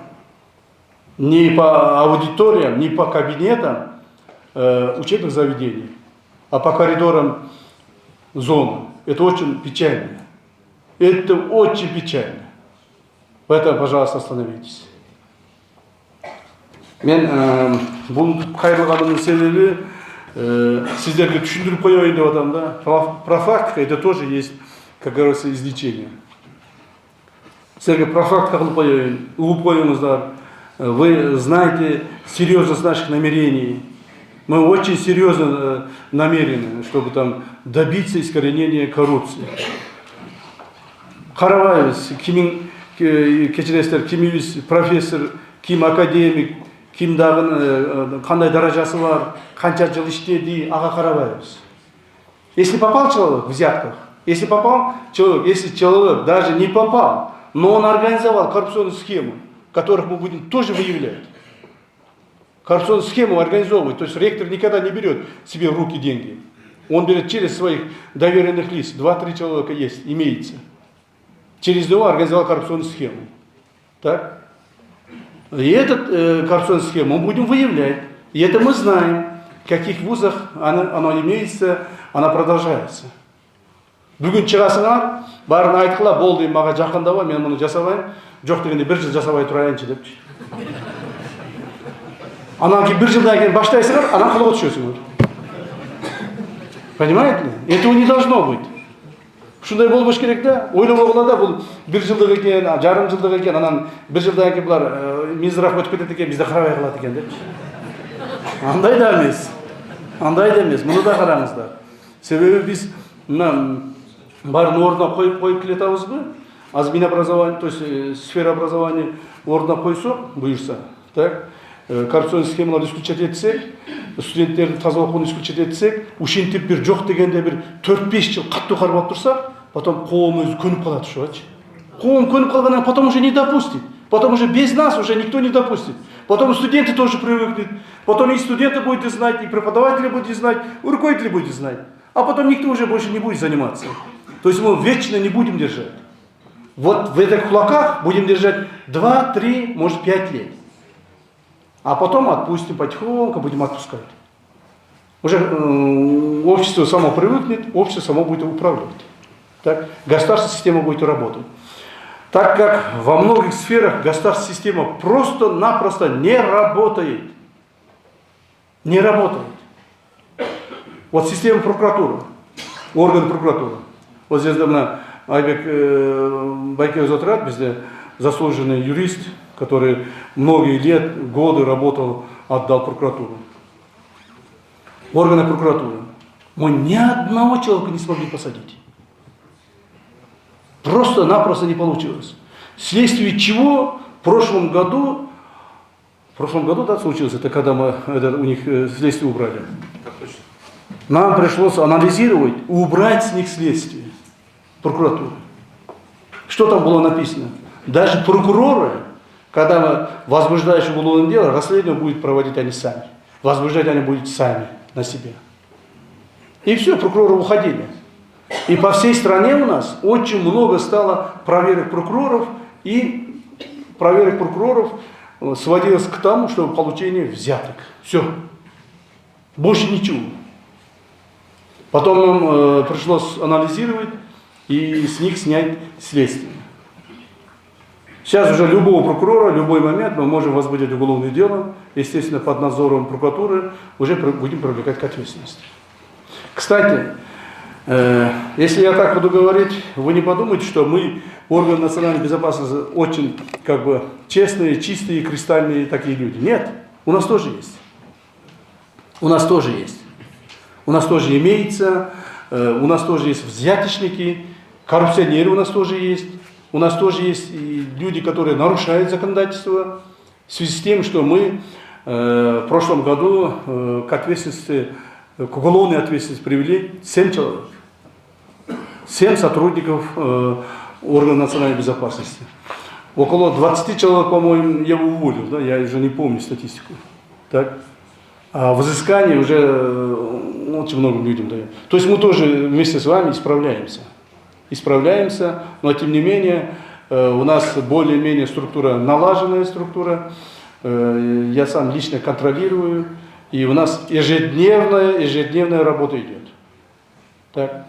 Не по аудиториям, не по кабинетам учебных заведений, а по коридорам зоны. Это очень печально. Это очень печально. Поэтому, пожалуйста, остановитесь. Мен бұл қайырлығанның себебі сіздерге түсіндіріп қояйын деп отырмын да. Профилактика это тоже есть, как говорится, излечение. Сіздерге профилактика қылып қояйын, ұғып қойыңыздар. Вы знаете серьезность наших намерений. Мы очень серьезно намерены, чтобы там добиться искоренения коррупции. Қарабайыз, кешіресіздер, ким профессор, ким академик, ким дағын қандай даражасы бар, қанша жыл іштеді, аға қарабайыз. Если попал человек в взятках, если попал человек, если человек даже не попал, но он организовал коррупционную схему, которых мы будем тоже выявлять. Коррупционную схему организовывать, то есть ректор никогда не берет себе в руки деньги. Он берет через своих доверенных лиц, 2-3 человека есть, имеется. Через него организовал коррупционную схему. Так? И эту коррупционную схему мы будем выявлять. И это мы знаем, в каких вузах оно имеется, она продолжается. Бүгін шығасыңар, барын айтқыла, болды, маға жақындауа, мен мұны жасабайын, жоқ дегенде 1 жыл жасабай тұрайыншы деп. Анан кейін 1 жылдан кейін баштайсыңар, анан қылығы түшесіңер. Понимаете ли? Этого не должно быть. Шундай болбош керек да, ойлауға болады, бұл 1 жылдық екен, жарым жылдық екен, анан 1 жылдан кейін бұлар Минздрав өтіп кетеді екен, бізде қарабай қалады екен деп. Андай да емес. Андай да емес. Мұны да қараңыздар. Себебі біз барын орнына қойып келетамыз бы, аз Минобразование, то есть сфера образования орнына қойсақ, бұйырса, так, коррупционный схемаларды исключать етсек, студенттердің таза оқуын исключать етсек, ушинтип бір жоқ дегенде бір 4-5 жыл қатты қарап тұрса, потом қоғам өзі көніп қалады шуачы. Қоғам көніп қалғаннан потом уже не допустит. Потом уже без нас уже никто не допустит. Потом студенты тоже привыкнут. Потом и студенты будут знать, и преподаватели будут знать, и руководители будут знать. А потом никто уже больше не будет заниматься. То есть мы вечно не будем держать. Вот в этих кулаках будем держать 2, 3, может 5 лет. А потом отпустим потихоньку, будем отпускать. Уже общество само привыкнет, общество само будет управлять. Так? Государственная система будет работать. Так как во многих сферах государственная система просто-напросто не работает. Не работает. Вот система прокуратуры, органы прокуратуры. Вот здесь давно Айбек Байкев Затрат, бізде заслуженный юрист, который многие лет, годы работал, отдал прокуратуру. Органы прокуратуры. Мы ни одного человека не смогли посадить. Просто-напросто не получилось. Вследствие чего в прошлом году, да, случилось, это когда мы у них следствие убрали. Нам пришлось анализировать, убрать с них следствие прокуратуры. Что там было написано? Даже прокуроры, когда возбуждающие уголовное дело, расследование будет проводить они сами. Возбуждать они будут сами на себя. И все, прокуроры уходили. И по всей стране у нас очень много стало проверок прокуроров, и проверок прокуроров сводилось к тому, чтобы получение взяток. Все. Больше ничего. Потом нам пришлось анализировать и с них снять следствие. Сейчас уже любого прокурора, в любой момент мы можем возбудить уголовное дело, естественно, под надзором прокуратуры, уже будем привлекать к ответственности. Кстати, если я так буду говорить, вы не подумайте, что мы, органы национальной безопасности, очень честные, чистые, кристальные такие люди. Нет, у нас тоже есть. У нас тоже есть. У нас тоже имеется, у нас тоже есть взяточники, коррупционеры у нас тоже есть. У нас тоже есть и люди, которые нарушают законодательство, в связи с тем, что мы в прошлом году к ответственности, к уголовной ответственности привели 7 человек. 7 сотрудников органов национальной безопасности. Около 20 человек, по-моему, я уволил, да, я уже не помню статистику. Так? А взыскание уже очень многим людям дает. То есть мы тоже вместе с вами исправляемся, но тем не менее у нас более-менее структура, налаженная структура, я сам лично контролирую, и у нас ежедневная работа идет. Так.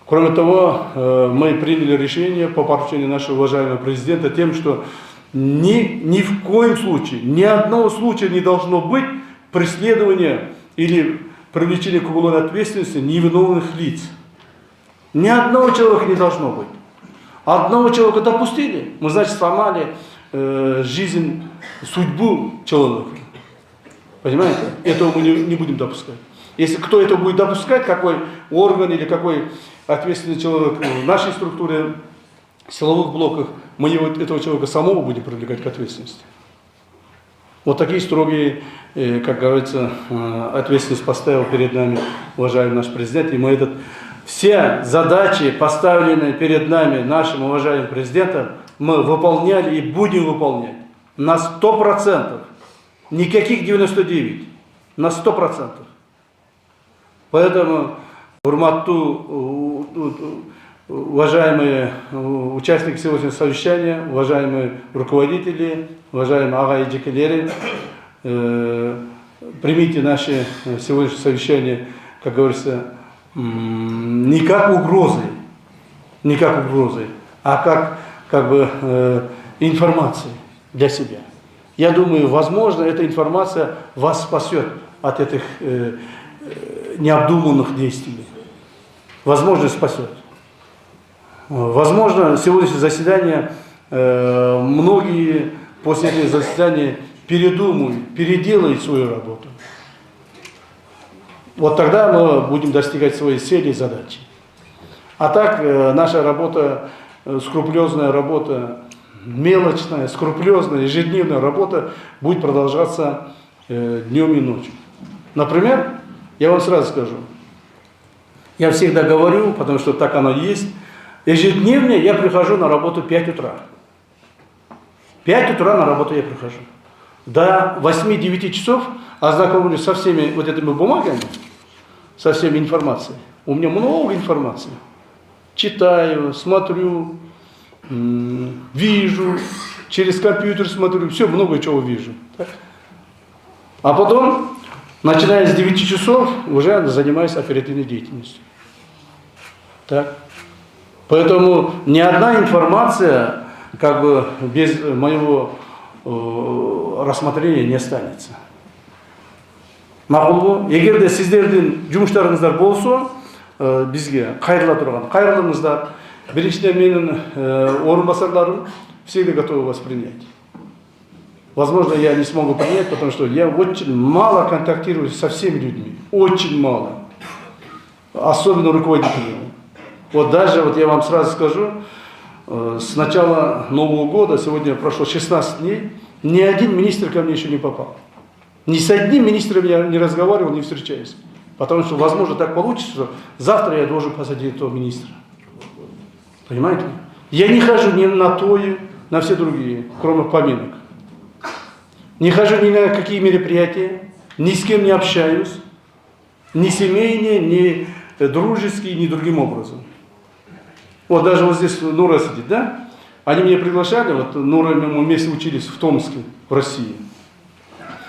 Кроме того, мы приняли решение по поручению нашего уважаемого президента тем, что ни в коем случае, ни одного случая не должно быть преследования или привлечения к уголовной ответственности невиновных лиц. Ни одного человека не должно быть. Одного человека допустили, мы, значит, сломали жизнь, судьбу человека. Понимаете? Этого мы не будем допускать. Если кто это будет допускать, какой орган или какой ответственный человек в нашей структуре, в силовых блоках, мы этого человека самого будем привлекать к ответственности. Вот такие строгие, как говорится, ответственность поставил перед нами уважаемый наш президент. И мы все задачи, поставленные перед нами нашим уважаемым президентом, мы выполняли и будем выполнять на 100%. Никаких 99%, на 100%. Поэтому, Урматту, уважаемые участники сегодняшнего совещания, уважаемые руководители, уважаемые ага и джекелеры, примите наше сегодняшнее совещание, как говорится, не как угрозы, а как бы информацией для себя. Я думаю, возможно, эта информация вас спасет от этих необдуманных действий. Возможно, спасет. Возможно, сегодняшнее заседание, многие после этого заседания передумают, переделают свою работу. Вот тогда мы будем достигать своей цели и задачи. А так, наша работа, скрупулезная работа, мелочная, скрупулезная, ежедневная работа будет продолжаться днем и ночью. Например, я вам сразу скажу, я всегда говорю, потому что так оно есть, ежедневно я прихожу на работу в 5 утра. В 5 утра на работу я прихожу. До 8-9 часов ознакомлюсь со всеми вот этими бумагами, со всеми информацией. У меня много информации. Читаю, смотрю, вижу, через компьютер смотрю, все, много чего вижу. Так? А потом, начиная с 9 часов, уже занимаюсь оперативной деятельностью. Так? Поэтому ни одна информация, как бы, без моего рассмотрения не останется. Мақұл, егер де сіздердің жұмыстарыңыздар болса, бізге қайырыла тұрған, қайырлыңыздар. Біріншіден менің орынбасарларым всегда готовы вас принять. Возможно, я не смогу принять, потому что я очень мало контактирую со всеми людьми. Очень мало. Особенно руководителями. Вот даже, вот я вам сразу скажу, с начала Нового года, сегодня прошло 16 дней, ни один министр ко мне еще не попал. Ни с одним министром я не разговаривал, не встречаюсь. Потому что, возможно, так получится, что завтра я должен посадить этого министра. Понимаете? Я не хожу ни на тои, на все другие, кроме поминок. Не хожу ни на какие мероприятия, ни с кем не общаюсь, ни семейные, ни дружеские, ни другим образом. Вот даже вот здесь Нура сидит, да? Они меня приглашали, вот Нура, мы вместе учились в Томске, в России.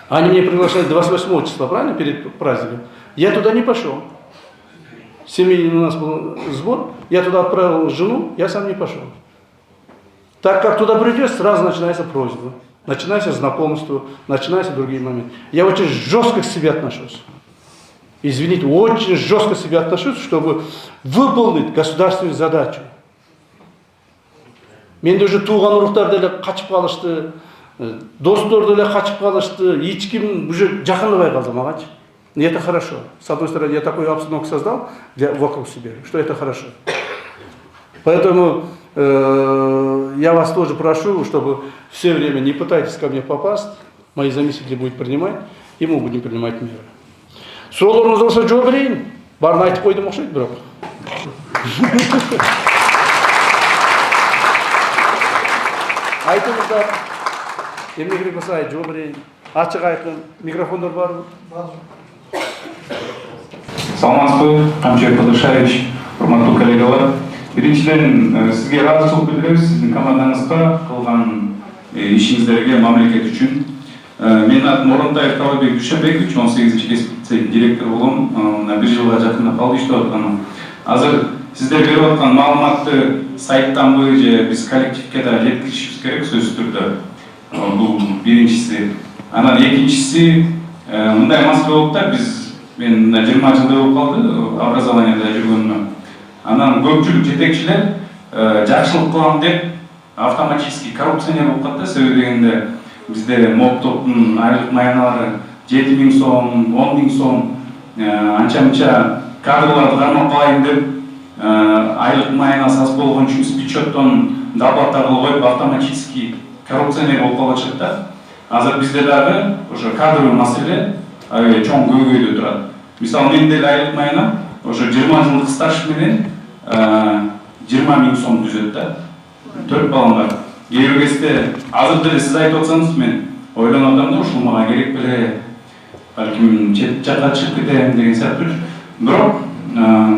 Они меня приглашали 28 числа, правильно, перед праздником. Я туда не пошел. Семейный у нас был сбор, я туда отправил жену, я сам не пошел. Так как туда придешь, сразу начинается просьба, начинается знакомство, начинаются другие моменты. Я очень жестко к себе отношусь. Извините, очень жестко к себе отношусь, чтобы выполнить государственную задачу. Менде уже туған ұрықтар деле қачып қалышты, достар деле қачып қалышты, ешкім уже жақындабай қалды мағанчы. И это хорошо. С одной стороны, я такую обстановку создал вокруг себя, что это хорошо. Поэтому я вас тоже прошу, чтобы все время не пытайтесь ко мне попасть, мои заместители будут принимать, и мы будем принимать меры. Сұрауларыңыз болса жауап берейін. Барын айтып қойдым ұқсайды, бірақ. Айтыңыздар. Емне керек болса жауап берейін. Açık ayıkın mikrofonlar var mı? Саламатсызбы, Камчер Падышаевич, урматтуу коллегалар. Биринчиден сизге ыраазычылык билдиребиз сиздин командаңызга кылган ишиңиздерге мамлекет үчүн. Менин атым Моронтаев Талабек Дүйшөнбекович, 18-чи кесип директор болом. Мына 1 жылга жакындап калды иштеп атканым. Азыр сиздер берип аткан маалыматты сайттанбы же биз коллективге да жеткиришибиз керек сөзсүз түрдө. Бул биринчиси. Анан экинчиси мындай маселе болуп да мен 20 жылдай болуп калды образованияда жүргөнүмө. Анан көпчүлүк жетекчилер жакшылык кылам деп автоматически коррупционер болуп калат да. Себеби дегенде бизде МОП топтун айлык маяналары 7000 сом, 10.000 сом, анча-мынча кадрларды кармап калайын деп айлык маянасы аз болгон үчүн бюджеттон доплата кылып коюп автоматически коррупционер болуп калышат да. Азыр бизде дагы уже кадровый маселе чоң көйгөйдө турат. Мисалы мен деле айлык маянам уже 20 жылдык стаж менен 20.000 сом түзөт да. 4 балам бар. Кээ бир кезде азыр деле сиз айтып атсаңыз мен ойлонуп атам да, ушул мага керек беле, балким чет жакка чыгып кетем деген сыяктуу. Бирок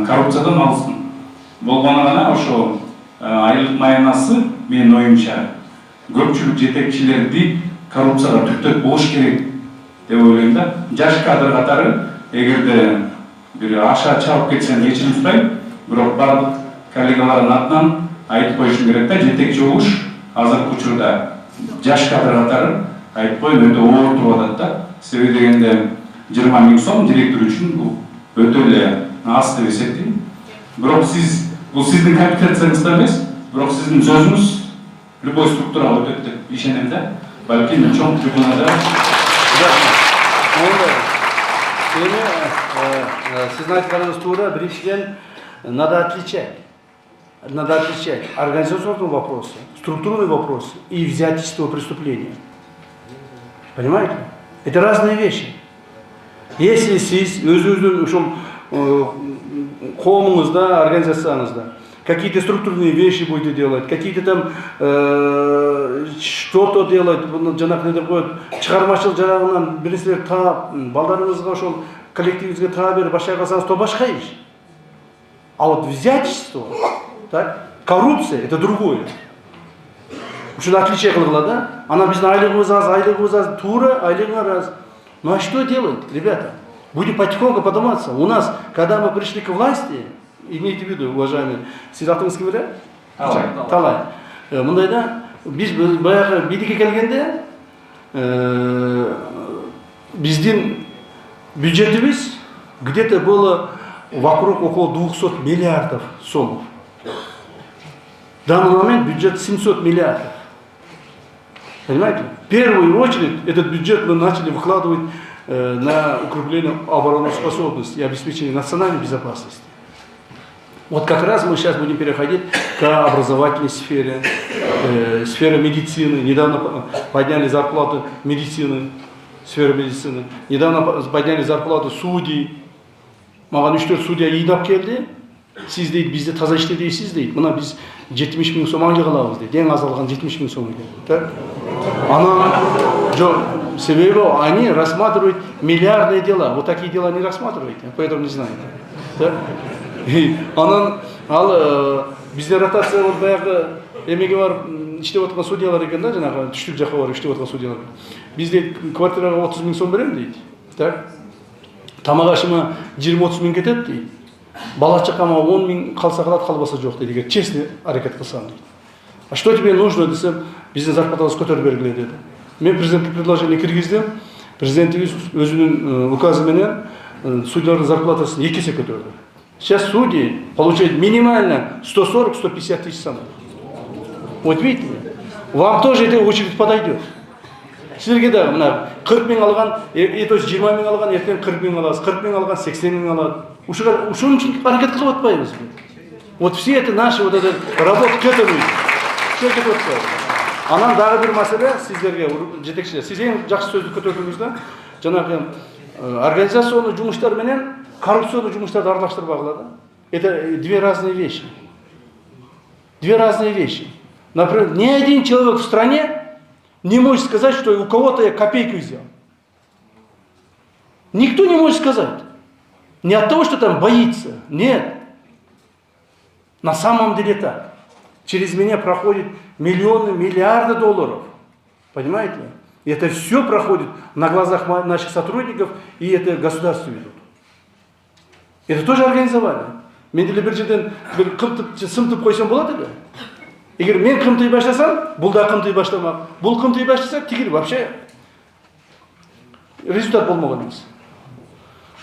коррупциядан алыспын. Болгону гана ошо айлык маянасы менин оюмча көпчүлүк жетекчилерди коррупцияга түртөт болуш керек деп ойлойм да. Жаш кадр катары эгерде бир аша чабып кетсем кечирим сурайм, бирок бардык коллегалардын атынан айтып коюшум керек да, жетекчи болуш азыркы учурда жаш кадр катары айтып коюм өтө оор туруп атат да. Себеби дегенде 20.000 сом директор үчүн бул өтө эле аз деп эсептейм. Бирок бул сиздин компетенцияңызда эмес, бирок сиздин сөзүңүз любой структурага өтөт деп ишенем да. Балким чоң трибунада. Сиздин айтканыңыз туура. Биринчиден надо отличать организационные вопросы, структурные вопросы и взяточного преступления. Понимаете? Это разные вещи. Если сиз өзүңүздүн ушул коомуңузда, организацияңызда какие-то структурные вещи будете делать, какие-то там что-то делать, жанагы деп коет, чыгармачылык жарагынан бир нерселер таап, балдарыңызга ошол коллективиңизге таа берип башка кылсаңыз, то башка иш. А вот взяточество, так, коррупция — это другое. Ушуну отличие кылгыла да. Анан биздин айлыгыбыз аз, туура, айлыгыңар аз. Ну а что делать, ребята? Будем потихоньку подниматься. У нас, когда мы пришли к власти, имейте в виду, уважаемые, сиз атыңыз ким эле? Талай. Мындайда биз баягы бийликке келгенде биздин бюджетибиз где-то было вокруг около 200 миллиардов сомов. В данный момент бюджет 700 миллиардов. Понимаете? В первую очередь этот бюджет мы начали выкладывать на укрепление обороноспособности и обеспечение национальной безопасности. Вот как раз мы сейчас будем переходить к образовательной сфере, сфере медицины. Недавно подняли зарплату медицины, сферы медицины. Недавно подняли зарплату судей. Маған 3-4 судья ийдап келди. Сиз дейт, бизде таза иште дейсиз дейт. Мына биз 70.000 сом аңгы кылабыз дейт. Эң аз алган 70.000 сом экен. Анан себеби они рассматривают миллиардные дела. Вот такие дела не рассматривают, поэтому не знаю. Анан бизде ротация вот баягы эмеге барып иштеп аткан судьялар экен да, жанагы түштүк жакка барып иштеп аткан судьялар. Бизде квартирага 30 000 сом берем дейт. Так. Тамак ашыма 20-30 000 кетет дейт. Бала чакама 10 000 калса калат, калбаса жок дейт. Эгер честный аракет кылсаң дейт. А что тебе нужно десем, биздин зарплатабыз көтөрүп бергиле деди. Мен президентке предложение киргиздим. Президентибиз өзүнүн указы менен судьялардын зарплатасын 2 есе көтөрдү. Сейчас судьи получают минимально 140-150 тысяч сомов. Вот видите, вам тоже эта очередь подойдет. Силерге да мына 40 000 алган, то есть 20 000 алган, эртең 40 000 аласыз, 40 000 алган 80 000 алат. Ушунун үчүн аракет кылып атпайбыз. Вот все это наши вот это работа к этому. Все кетип атпайбы. Анан дагы бир маселе сиздерге жетекчилер. Сиз эң жакшы сөздү көтөрдүңүз да. Жанагы организационный жумуштар менен коррупционный жумуштарды аралаштырбагыла да. Это две разные вещи. Две разные вещи. Например, ни один человек в стране не может сказать, что у кого-то я копейку взял. Никто не может сказать. Не от того, что там боится. Нет. На самом деле так. Через меня проходят миллионы, миллиарды долларов. Понимаете? И это все проходит на глазах наших сотрудников, и это государство ведут. Это тоже организовали. Мен деле бір жерден бір қымтып сымтып қойсам болады да. Егер мен қымтый башласам, бұл да қымтый башламақ. Бұл қымтый башласа, тегіл вообще результат болмаған емес.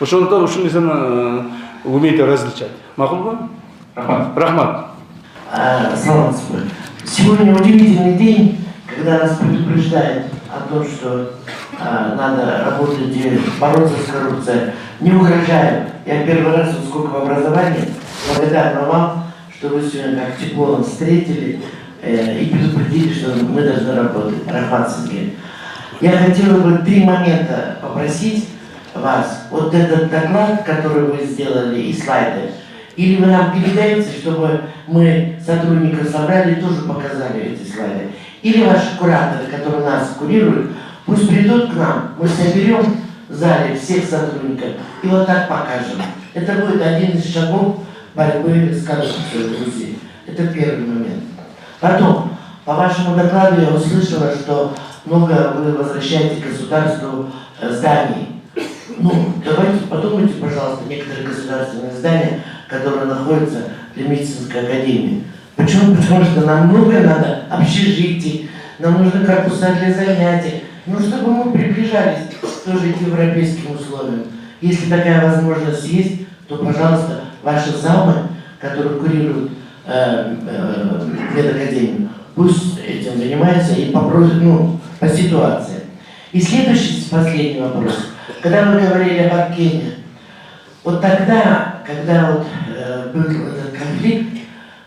Ошондықтан ушул нерсени умейте различать. Мақұл ба? Рахмат. Саламатсызбы. Сегодня удивительный день, когда нас предупреждают о том, что надо работать и бороться с коррупцией. Не угрожаю. Я первый раз, вот сколько в образовании, благодарна вам, что вы сегодня как тепло нас встретили и предупредили, что мы должны работать. Рахмат Сергей. Я хотела бы 3 момента попросить вас. Вот этот доклад, который вы сделали, и слайды, или вы нам передаете, чтобы мы сотрудников собрали и тоже показали эти слайды. Или ваши кураторы, которые нас курируют, пусть придут к нам, мы соберем в зале всех сотрудников и вот так покажем. Это будет один из шагов борьбы с коррупцией в Грузии. Это первый момент. Потом, по вашему докладу я услышала, что много вы возвращаете государству зданий. Ну, давайте подумайте, пожалуйста, некоторые государственные здания, которые находятся при медицинской академии. Почему? Потому что нам много надо общежитий, нам нужны корпуса для занятий, ну, чтобы мы приближались тоже к европейским условиям. Если такая возможность есть, то, пожалуйста, ваши замы, которые курируют медакадемию, пусть этим занимаются и попросят, ну, по ситуации. И следующий, последний вопрос. Когда вы говорили об Аркене, вот тогда, когда вот, был этот конфликт,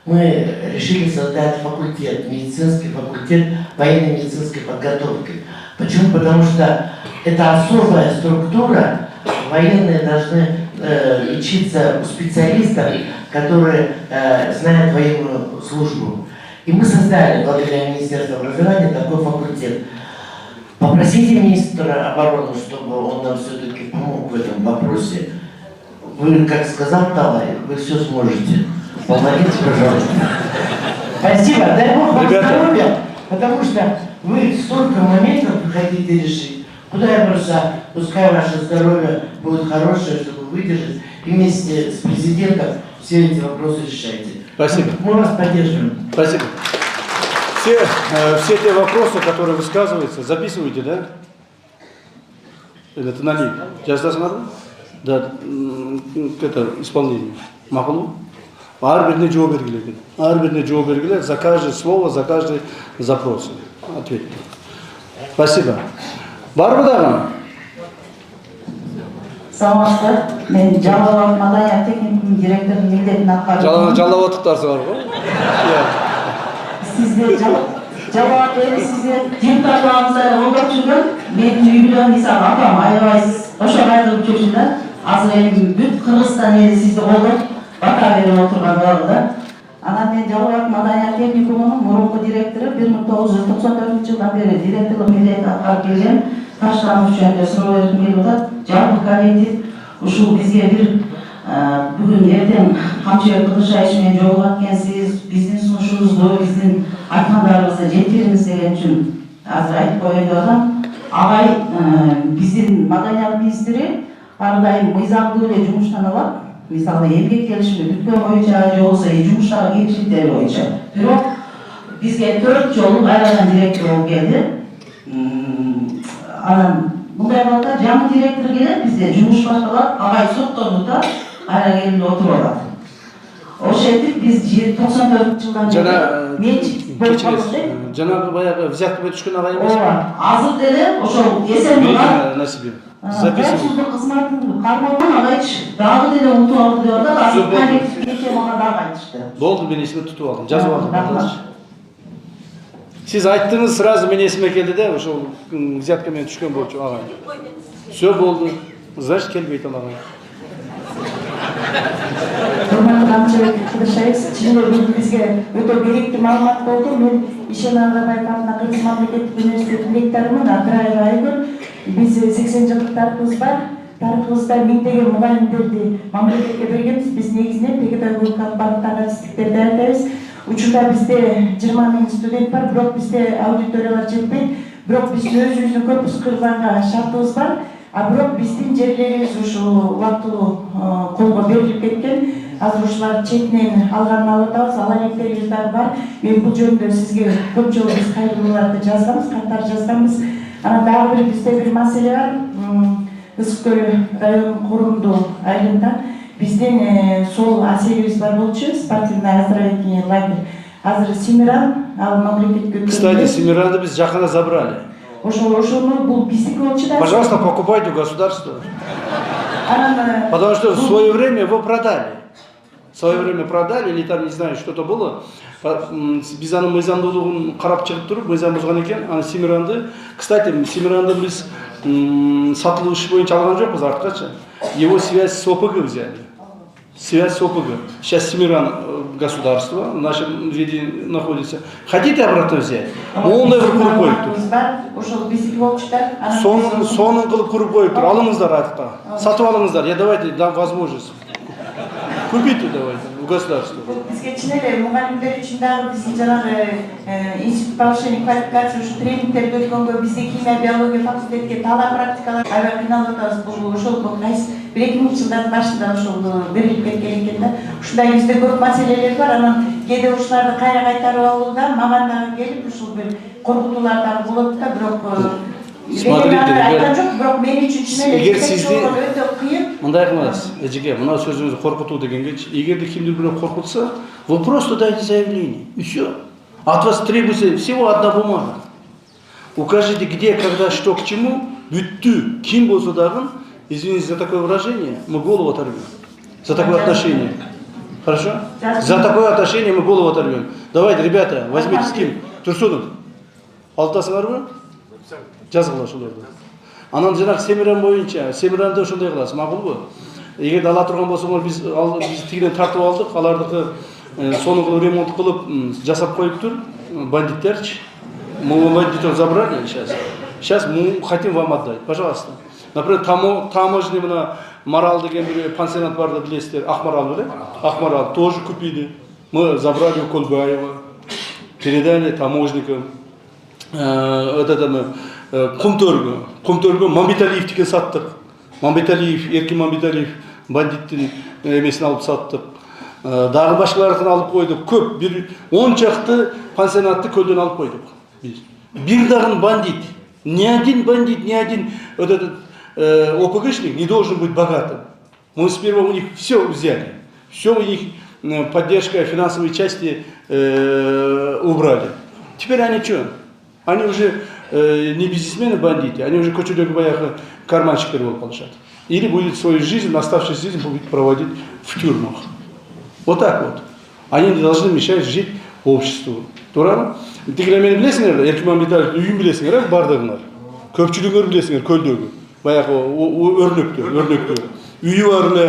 мы решили создать факультет, медицинский факультет военной медицинской подготовки. Почему? Потому что это особая структура, военные должны лечиться у специалистов, которые знают военную службу. И мы создали, благодаря Министерству образования, такой факультет. Попросите министра обороны, чтобы он нам все-таки помог в этом вопросе. Вы, как сказал Талай, вы все сможете. Помогите, пожалуйста. Спасибо. Дай Бог вам здоровья, потому что вы столько моментов хотите решить. Куда я бросаю? Пускай ваше здоровье будет хорошее, чтобы выдержать. И вместе с президентом все эти вопросы решайте. Спасибо. Мы вас поддерживаем. Спасибо. Все те вопросы, которые высказываются, записывайте, да? Это налей. Сейчас смотрю. Да, это исполнение. Махну. Арбитный жооп бергилер. Арбитный жооп бергилер за каждое слово, за каждый запрос. Ответ. Спасибо. Барбадана. Саламатсыздар. Мен Жалал Маданя техникум директорунун милдетин аткарып. Жалап отуктарсыз бар го? Сизде жабаат берип сизде депутаттарыңыздар колдоп жүргөн менин үйүмдөн мисалы апам аябайсыз ошол айрылып жүрчүмүн. Азыр эми бүт Кыргызстан эли сизди колдоп бата берип отурган убагында. Анан мен Жалал Маданя техникумунун мурунку директору 1994 жылдан бери директорлук милдетин аткарып келген. Таштануш жөнүндө суроо бергим келип атат. Жалпы коллектив ушул бизге бир бүгүн эртең Камчыбек Кылышбаевич менен жолугуп аткенсиз, биздин сунушубузду, биздин айткандарыбызды жеткириңиз деген үчүн азыр айтып коеюн деп атам. Агай биздин маданият министри ар дайым мыйзамдуу эле жумуштан алат. Мисалы эмгек келишими бүткөн боюнча же болбосо жумуштагы кемчиликтер боюнча. Бирок бизге 4 жолу кайрадан директор болуп келди. Анан мындай болот да, жаңы директор келет, бизде жумуш башталат, агай соттонду да кайра келип отуруп алат. Ошентип биз 94 жылдан бери Жанагы баягы взяткаға түшкөн агай эмес. ооба, азыр деле ошол эсен Насибин. Записывай. Кызматын кармалган агайчы дагы деле утуп алды деп атат. Азыр коллектив кечээ мага дагы айтышты. Болду, мен эсиме тутуп алдым, жазып алдым. Siz ayttınız, сразу мен esime келди де, ошол взятка менен түшкөн болчу агай. Все болду. Значит, келбейт ал агай. Урматтуу Камчыбек Кылышбаевич, чынында бизге өтө керектүү маалымат болду. Мен Ишен Агабаев атынан Кыргыз мамлекеттик университетинин ректорумун Абдыраев Айгүл. Биз 80 жылдыктарыбыз бар. тарыхыбызда миңдеген мугалимдерди мамлекетке бергенбиз. Биз негизинен педагогикалык багыттагы жетистиктерди айтабыз. Учурда бизде 20 000 студент бар, бирок бизде аудиториялар жетпейт. Бирок биз өзүбүздүн көпүс кырганга шартыбыз бар. А бирок биздин жерлерибиз ушул убактылуу колго берилип кеткен. Азыр ушулар четинен алганын алып атабыз, ала электерибиз дагы бар. Мен бул жөнүндө сизге көп жолу биз кайрылууларды жазганбыз, каттар жазганбыз. Анан дагы бир бизде бир маселе бар. Ысык-Көл районунун Корунду айылында биздин сол аселибиз бар болчу, спортивный оздоровительный лагерь. Азыр Семиран, ал мамлекетке. Кстати, Семиранды biz жакында забрали. Ошону бул биздики болчу да. Пожалуйста, покупайте у государства. Потому что в свое время его продали. В свое время продали, или там, не знаю, что-то было. Biz аны мыйзамдуулугун карап чыгып туруп, мыйзам бузган экен. Аны Семиранды, кстати, Семиранды biz сатылыш боюнча алган жокпуз арткачы. Его связь с ОПГ взяли. Связь с ОПГ. Сейчас Семиран государство в нашем виде находится. Хотите обратно взять? Ондай бір куруп коюптур. Ошол биздики болчу да. Сонун кылып куруп коюптур. Алыңыздар артка. Сатып алыңыздар. Я давайте дам возможность. Купите давайте в государство. Бизге чын эле мугалимдер үчүн дагы биздин жанагы институт повышения квалификации ушу тренингтерди өткөнгө бизде химия, биология факультетке талаа практикалар аябай кыйналып атабыз. Бул ошол кайсы 2000 жылдардын башында ошол берилип кеткен экен да. Ушундай бизде көп маселелер бар. Анан кээде ушуларды кайра кайтарып алууда мага дагы келип ушул бир коркутуулар дагы болот да, бирок Смотрите, эгер сизди мындай кылыңыз, эжеке, мына сөзүңүздү коркутуу дегенге, эгерде кимдир бирөө коркутса, вы просто дайте заявление, и все. От вас требуется всего одна бумага. Укажите, где, когда, что, к чему, бүттү, ким болсо дагы, извините за такое выражение, мы голову оторвем. За такое отношение. Хорошо? За такое отношение мы голову оторвем. Давайте, ребята, возьмите с кем? Турсунов, алтасыңарбы? Жазгыла ошолорду. Анан жанагы Семиран боюнча, Семиранды ошондой кыласыз, макулбу? Эгерде ала турган болсоңор биз тигинен тартып алдык, алардыкы сонун кылып ремонт кылып жасап коюптур, бандиттерчи. Мы бандитов забрали сейчас. Сейчас мы хотим вам отдать, пожалуйста. Например, таможня мына Марал деген бир пансионат барды билесиздер, Акмарал беле? Акмарал тоже купили. Мы забрали у Кольбаева, передали таможникам. Кумтөргө Мамбеталиев деген саттык. Мамбеталиев, Эркин Мамбеталиев бандиттин эмесин алып саттык. Дагы башкаларын алып койдук. Көп, бир 10 чакты пансионатты көлдөн алып койдук. Бир дагы бандит, ни один бандит, ни один ОПГшник не должен быть богатым. Мы сперва у них все взяли. Все у них поддержка финансовой части убрали. Теперь они что? Они уже не бизнесмены, бандиты, они уже көчөдөгү баягы карманщиктер болуп калышат. Или будет свою жизнь, оставшуюся жизнь будет проводить в тюрьмах. Вот так вот. Они не должны мешать жить обществу. Туурабы? Тигилер мени билесиңер, Эркин Мамбеталиев үйүн билесиңер, бардыгыңар. Көпчүлүгүңөр билесиңер көлдөгү. Баягы өрнөктө. Үйү бар эле,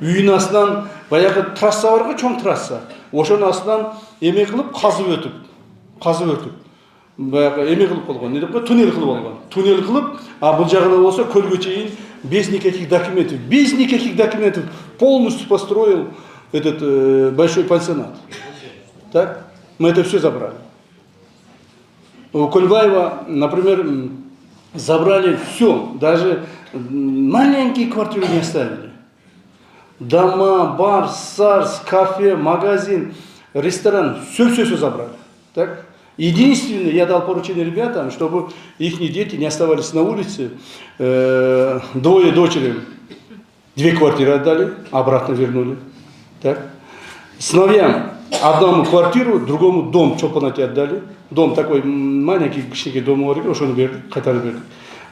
үйүнүн астынан баягы трасса барго, чоң трасса. Ошонун астынан эме кылып казып өтүп. Баягы эме кылып болгон, не деп кой, туннель кылып алган. Туннель кылып, а бул жагына болсо көлгө чейин без никаких документов полностью построил этот большой пансионат. Так? Мы это все забрали. У Кольбаева, например, забрали все, даже маленькие квартиры не оставили. Дома, бар, сарс, кафе, магазин, ресторан, все забрали. Так? Единственное, я дал поручение ребятам, чтобы их дети не оставались на улице. Двое дочери 2 квартиры отдали, обратно вернули. Так? Сыновьям одному квартиру, другому дом чопанати отдали. Дом такой маленький, кичинекей дом бар экен, ошону бердик, кайтарып бердик.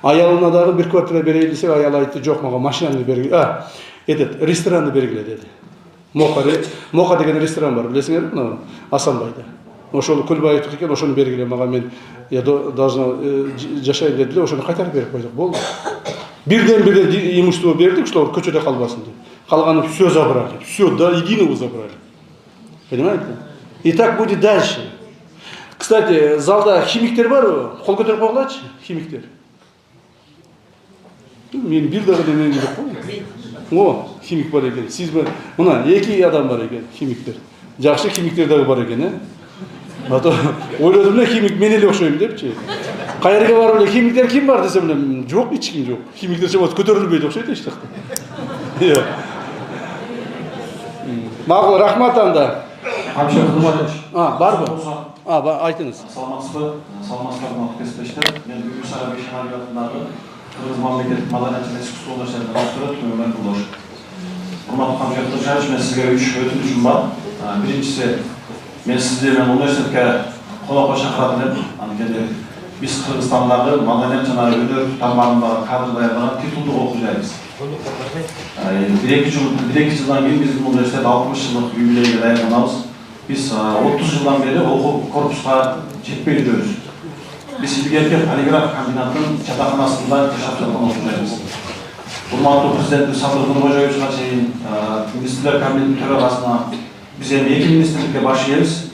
Аялына дагы 1 квартира берейин десек, аял айтты, жок, мага машинаны бергиле. Ресторанды бергиле деди. Мока деген ресторан бар, билесиңерби, мына Асанбайда. Ошону Көлбаевдики экен, ошону бергиле мага, мен я должна жашайын дедиле, ошону кайтарып берип койдук, болду. Бирден имущество бердик, что көчөдө калбасын деп. Калганын все забрали, все до единого забрали. Понимаете? И так будет дальше. Кстати, залда химиктер бар, кол көтөрүп койгулачы, химиктер. Мен бир дагы немен жок го. О, химик бар экен. Сиз мына эки адам бар экен, химиктер. Жакшы химиктер дагы бар экен, А то ойлодум эле химик мен эле окшойм депчи. Кайерге барып эле химиктер ким бар десем эле жок, эч ким жок. Химиктер чамасы көтөрүлбөйт окшойт эч жакта. Иә. Макул, рахмат анда. Камчы Кылматович. Барбы? Айтыңыз. Саламатсызбы? Саламатсыздар, кесиптештер. Мен Үгүл Сарабек шаһарындагы Кыргыз мамлекеттик маданият жана искусство университетинин директору Түмөнбек Кулдош. Урматтуу Камчы Кылматович, мен сизге 3 өтүнүшүм бар. Биринчиси, мен сизди университетке конокко чакыратын элем. Анткени биз Кыргызстандагы маданият жана өнөр тармагындагы кадр даярдаган титулдук окуучубуз. Bir iki yıldan beri biz bu üniversitede 60 yıllık юбилейге dayanamız. Biz 30 yıldan beri okul korpuska жетпей жүрөбүз. Biz Сибирге полиграф комбинатының жатаканасында жашап жаткан окуучубуз. Урматтуу президент Садыр Нуркожоевичке чейин министрлер кабинетинин төрагасына биз эми эки министрликке баш ийебиз.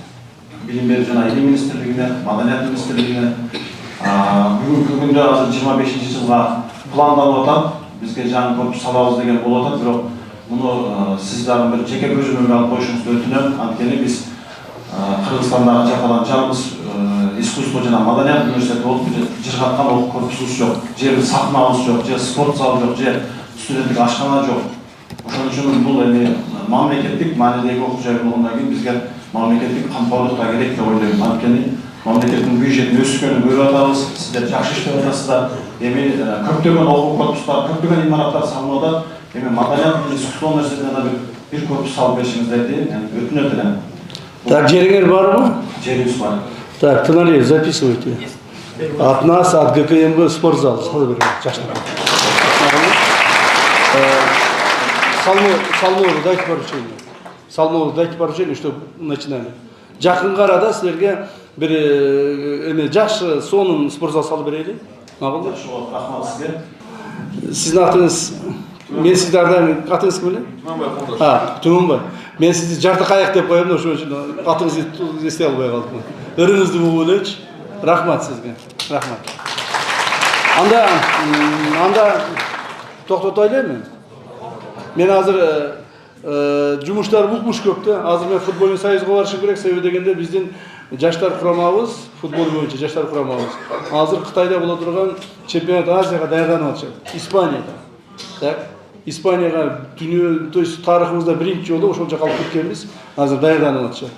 Билим берүү жана илим министрлигине, маданият министрлигине. Бүгүнкү күндө азыр 25-жылга пландалып атат. Бизге жаңы корпус салабыз деген болуп атат, бирок муну сиздердин бир жеке көзөмөлгө алып коюшуңузду өтүнөм. Анткени биз Кыргызстандагы жакалан жалгыз искусство жана маданият университети болуп жыргаткан окуу корпусубуз жок, же сахнабыз жок, же спорт залы жок, же студенттик ашкана жок. Ошон үчүн бул эми мамлекеттик маанидеги окуу жай болгондон кийин бизге мамлекеттик камкорлук да керек деп ойлойм. Анткени мамлекеттин бюджетин өскөнүн көрүп атабыз, сиздер жакшы иштеп атасыздар. Эми көптөгөн окуу корпустар, көптөгөн имараттар салынып атат. Эми маданият жана искусство университетине да бир корпус салып беришиңиздерди өтүнөт элем. Так, жериңер барбы? Жерибиз бар. Так, Тыналиев, записывайте. От нас, от ГКМБ спортзал. Салмову дайте поручение. Салмову дайте поручение, чтобы начинали. Жакынга арада силерге бир эме жакшы сонун спортзал салып берели. Макулбу? Жакшы болот, рахмат сизге. Сиздин атыңыз, мен сиздерден атыңыз ким эле? Түмөнбай. Мен сизди жарты каяк деп коем да ошон үчүн атыңызды эстей албай калдым. Өрүңүздү угуп элечи. Рахмат сизге. Рахмат. Анда токтото элеми. Мен азыр жумуштар укмуш көп да. Азыр мен футбольный союзга барышым керек, себеби дегенде биздин жаштар курамабыз, футбол боюнча жаштар курамабыз. Азыр Кытайда боло турган чемпионат Азияга даярданып атышат. Испанияда. Так. Испанияга то есть тарыхыбызда биринчи жолу ошол жака алып кеткенбиз. Азыр даярданып атышат.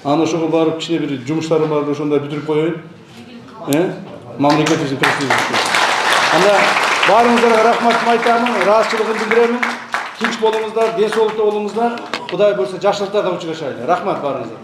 Аны ошого барып кичине бир жумуштарым бар, ошондо бүтүрүп коеюн. Мамлекетибиздин престижи. Анда баарыңыздарга рахматымды айтамын, ыраазычылыгымды билдиремин. Тынч болуңуздар, ден соолукта болуңуздар. Кудай буйрса жакшылыкта да учурашайлы. Рахмат баарыңыздарга.